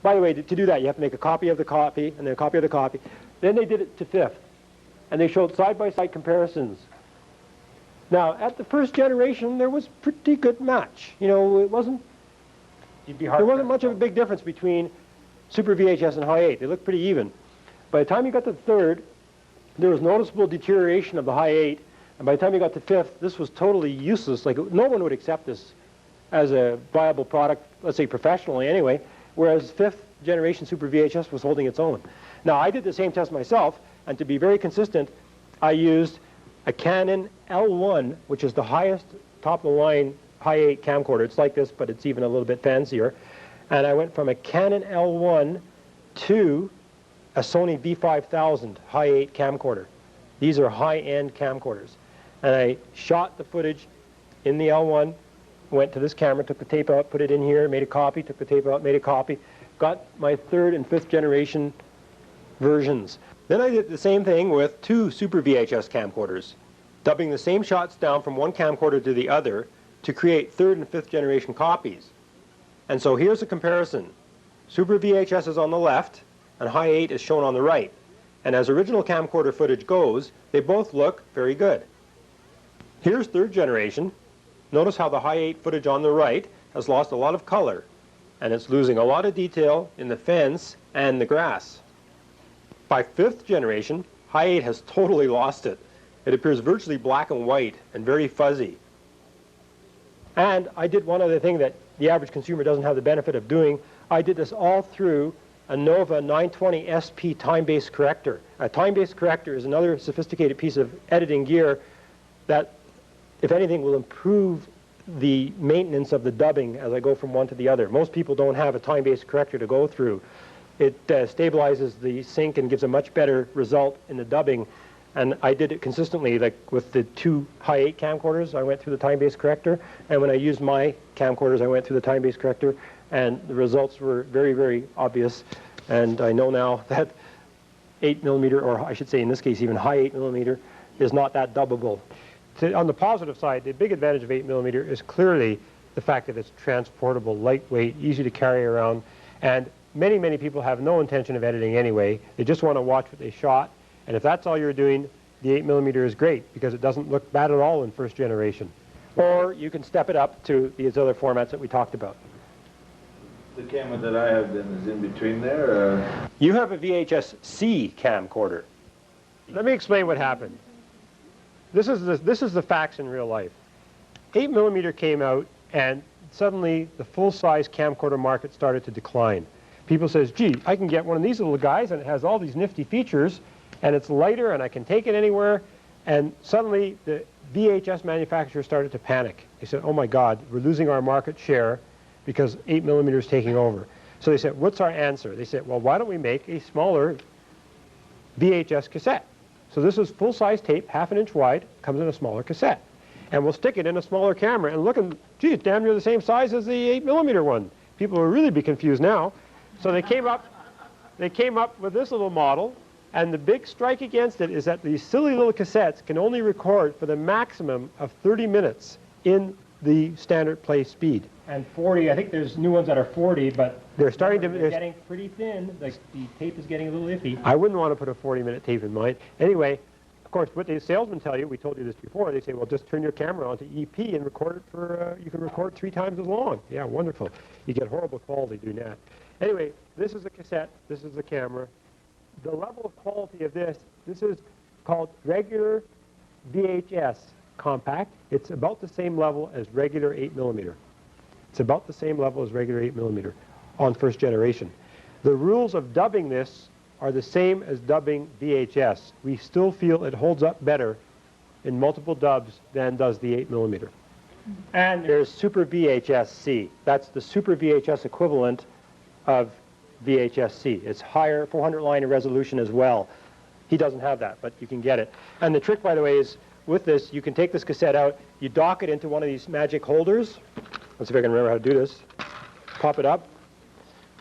Speaker 2: By the way, to do that, you have to make a copy of the copy, and then a copy of the copy. Then they did it to fifth, and they showed side-by-side comparisons. Now, at the first generation, there was pretty good match. You know, it wasn't, there wasn't much of a big difference between super VHS and high 8. They looked pretty even. By the time you got to the third, there was noticeable deterioration of the high 8, And by the time you got to fifth, this was totally useless. Like, no one would accept this as a viable product, let's say professionally anyway, whereas fifth generation Super VHS was holding its own. Now, I did the same test myself, and to be very consistent, I used a Canon L1, which is the highest top-of-the-line high 8 camcorder. It's like this, but it's even a little bit fancier. And I went from a Canon L1 to a Sony B5000 high 8 camcorder. These are high-end camcorders. And I shot the footage in the L1, went to this camera, took the tape out, put it in here, made a copy, took the tape out, made a copy, got my third and fifth generation versions. Then I did the same thing with two Super VHS camcorders, dubbing the same shots down from one camcorder to the other to create third and fifth generation copies. And so here's a comparison. Super VHS is on the left, and high 8 is shown on the right. And as original camcorder footage goes, they both look very good. Here's third generation. Notice how the high 8 footage on the right has lost a lot of color, and it's losing a lot of detail in the fence and the grass. By fifth generation, high 8 has totally lost it. It appears virtually black and white and very fuzzy. And I did one other thing that the average consumer doesn't have the benefit of doing. I did this all through a Nova 920 SP time-based corrector. A time-based corrector is another sophisticated piece of editing gear that, if anything, will improve the maintenance of the dubbing as I go from one to the other. Most people don't have a time-based corrector to go through. It stabilizes the sync and gives a much better result in the dubbing. And I did it consistently, like with the two high 8 camcorders, I went through the time-based corrector. And when I used my camcorders, I went through the time-based corrector. And the results were very, very obvious. And I know now that 8mm, or I should say in this case even high 8mm, is not that dubbable. On the positive side, the big advantage of 8mm is clearly the fact that it's transportable, lightweight, easy to carry around. And many, many people have no intention of editing anyway. They just want to watch what they shot. And if that's all you're doing, the 8mm is great because it doesn't look bad at all in first generation. Or you can step it up to these other formats that we talked about.
Speaker 10: The camera that I have then is in between there?
Speaker 2: You have a VHS-C camcorder. Let me explain what happened. This is the facts in real life. 8mm came out, and suddenly the full-size camcorder market started to decline. People says, gee, I can get one of these little guys, and it has all these nifty features, and it's lighter, and I can take it anywhere. And suddenly the VHS manufacturers started to panic. They said, oh my God, we're losing our market share because 8mm is taking over. So they said, what's our answer? They said, well, why don't we make a smaller VHS cassette? So this is full-size tape, 1/2 inch wide, comes in a smaller cassette. And we'll stick it in a smaller camera and look, and gee, it's damn near the same size as the 8mm one. People will really be confused now. So they came up with this little model, and the big strike against it is that these silly little cassettes can only record for the maximum of 30 minutes in the standard play speed. And 40, I think there's new ones that are 40, but they're getting pretty thin. Like the tape is getting a little iffy. I wouldn't want to put a 40-minute tape in mine. Anyway, of course, what the salesmen tell you, we told you this before, they say, well, just turn your camera onto EP and record it for, you can record 3 times as long. Yeah, wonderful. You get horrible quality doing that. Anyway, this is a cassette, this is the camera. The level of quality of this is called regular VHS compact. It's about the same level as regular 8mm. It's about the same level as regular 8mm on first generation. The rules of dubbing this are the same as dubbing VHS. We still feel it holds up better in multiple dubs than does the 8mm. And there's Super VHS-C. That's the Super VHS equivalent of VHS-C. It's higher, 400 line in resolution as well. He doesn't have that, but you can get it. And the trick, by the way, is with this, you can take this cassette out, you dock it into one of these magic holders. Let's see if I can remember how to do this. Pop it up,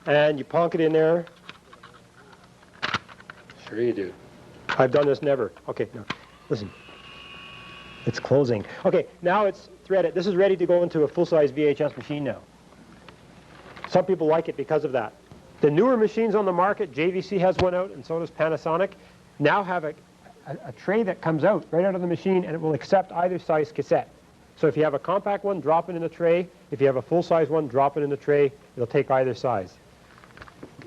Speaker 2: and you plonk it in there. Sure you do. I've done this never. Okay, no, listen. It's closing. Okay, now it's threaded. This is ready to go into a full-size VHS machine now. Some people like it because of that. The newer machines on the market, JVC has one out, and so does Panasonic, now have a tray that comes out right out of the machine, and it will accept either size cassette. So if you have a compact one, drop it in the tray. If you have a full-size one, drop it in the tray. It'll take either size.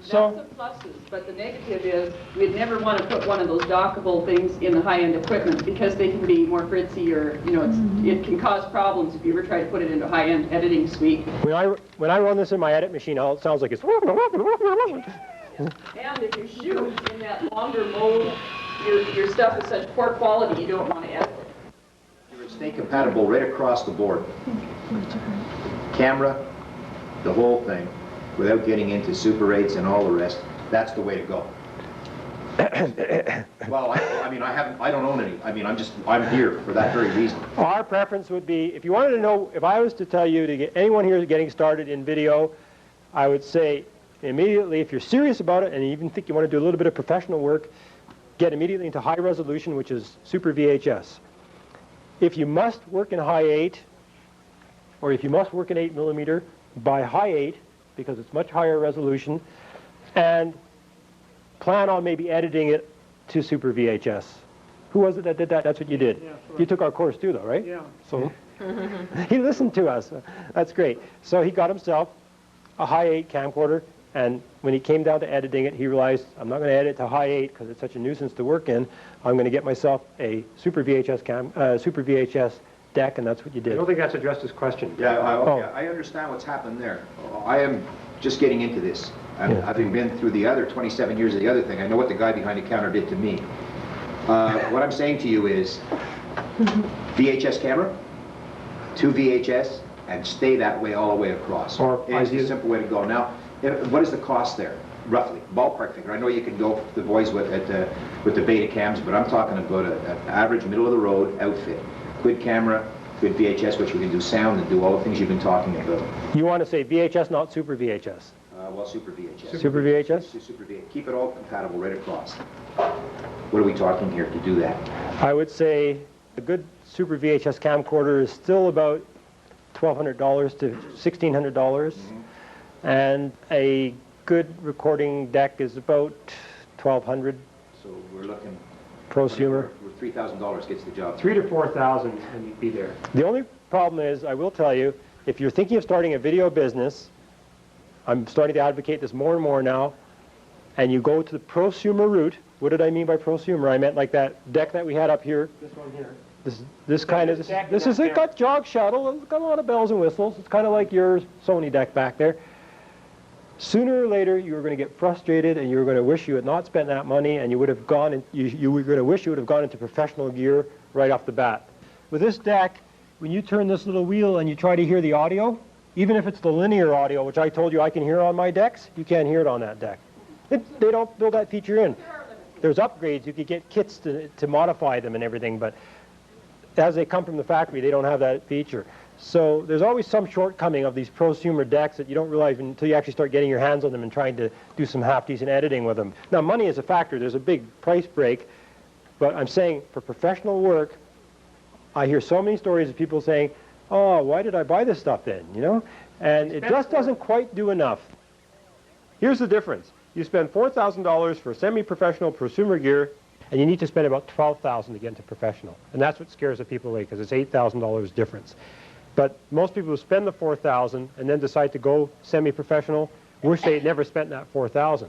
Speaker 2: So,
Speaker 4: that's the pluses, but the negative is we'd never want to put one of those dockable things in the high-end equipment because they can be more fritzy or, you know, it can cause problems if you ever try to put it into a high-end editing suite.
Speaker 2: when I run this in my edit machine, it sounds like it's...
Speaker 4: And if you shoot in that longer mode, your stuff is such poor quality you don't want to edit it.
Speaker 7: You're stay compatible right across the board. Camera, the whole thing, without getting into Super 8s and all the rest. That's the way to go. Well, I mean, I don't own any. I mean, I'm here for that very reason.
Speaker 2: Our preference would be, if you wanted to know, if I was to tell you to get anyone here getting started in video, I would say immediately, if you're serious about it and you even think you want to do a little bit of professional work, get immediately into high resolution, which is Super VHS. If you must work in high 8, or if you must work in 8mm, buy high 8 because it's much higher resolution, and plan on maybe editing it to Super VHS. Who was it that did that? That's what you did.
Speaker 3: Yeah,
Speaker 2: You took our course too, though, right?
Speaker 3: Yeah.
Speaker 2: So he listened to us. That's great. So he got himself a high 8 camcorder, and when he came down to editing it, he realized, I'm not going to edit to high 8 because it's such a nuisance to work in. I'm going to get myself a Super VHS deck, and that's what you did.
Speaker 8: I don't think that's addressed his question.
Speaker 7: Yeah, I understand what's happened there. I am just getting into this. And having been through the other 27 years of the other thing, I know what the guy behind the counter did to me. What I'm saying to you is, VHS camera, 2 VHS, and stay that way all the way across. It's a simple way to go. Now, what is the cost there, roughly? Ballpark figure. I know you can go the boys with the beta cams, but I'm talking about an average middle-of-the-road outfit. Good camera, good VHS, which we can do sound and do all the things you've been talking about.
Speaker 2: You want to say VHS, not Super VHS?
Speaker 7: Well, Super VHS.
Speaker 2: Super VHS?
Speaker 7: Super VHS. Keep it all compatible right across. What are we talking here to do that?
Speaker 2: I would say a good Super VHS camcorder is still about $1,200 to $1,600, and a good recording deck is about $1,200.
Speaker 7: So we're looking...
Speaker 2: Prosumer.
Speaker 7: $3,000 gets the job.
Speaker 8: $3,000 to $4,000 and you'd be there.
Speaker 2: The only problem is, I will tell you, if you're thinking of starting a video business, I'm starting to advocate this more and more now, and you go to the prosumer route. What did I mean by prosumer? I meant like that deck that we had up here.
Speaker 8: This one here.
Speaker 2: It got jog shuttle, it's got a lot of bells and whistles. It's kind of like your Sony deck back there. Sooner or later, you were going to get frustrated, and you were going to wish you had not spent that money, and you would have gone, and you were going to wish you would have gone into professional gear right off the bat. With this deck, when you turn this little wheel and you try to hear the audio, even if it's the linear audio, which I told you I can hear on my decks, you can't hear it on that deck. They don't build that feature in. There's upgrades. You could get kits to modify them and everything, but as they come from the factory, they don't have that feature. So there's always some shortcoming of these prosumer decks that you don't realize until you actually start getting your hands on them and trying to do some half-decent editing with them. Now, money is a factor. There's a big price break, but I'm saying for professional work, I hear so many stories of people saying, oh, why did I buy this stuff then, you know? And it just doesn't quite do enough. Here's the difference. You spend $4,000 for semi-professional prosumer gear, and you need to spend about $12,000 to get into professional. And that's what scares the people away, because it's $8,000 difference. But most people who spend the $4,000 and then decide to go semi-professional wish they had never spent that $4,000.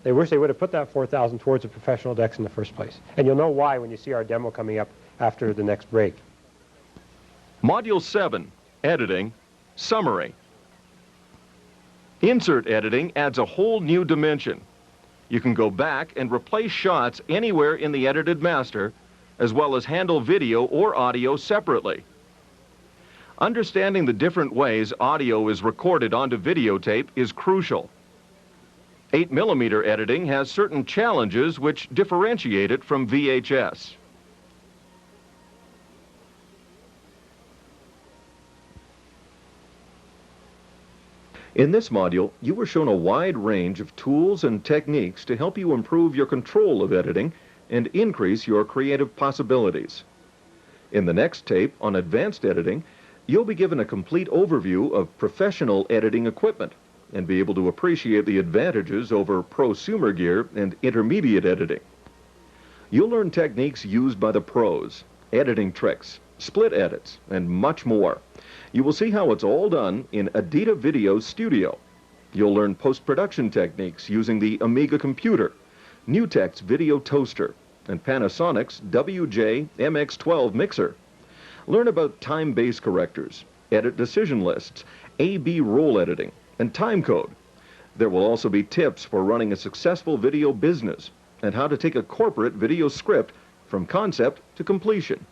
Speaker 2: They wish they would have put that $4,000 towards the professional decks in the first place. And you'll know why when you see our demo coming up after the next break.
Speaker 1: Module 7, Editing, Summary. Insert editing adds a whole new dimension. You can go back and replace shots anywhere in the edited master, as well as handle video or audio separately. Understanding the different ways audio is recorded onto videotape is crucial. 8mm editing has certain challenges which differentiate it from VHS. In this module, you were shown a wide range of tools and techniques to help you improve your control of editing and increase your creative possibilities. In the next tape on advanced editing, you'll be given a complete overview of professional editing equipment and be able to appreciate the advantages over prosumer gear and intermediate editing. You'll learn techniques used by the pros, editing tricks, split edits, and much more. You will see how it's all done in Adita Video Studio. You'll learn post-production techniques using the Amiga computer, Newtek's video toaster, and Panasonic's WJ MX12 mixer. Learn about time-base correctors, edit decision lists, A/B roll editing, and timecode. There will also be tips for running a successful video business and how to take a corporate video script from concept to completion.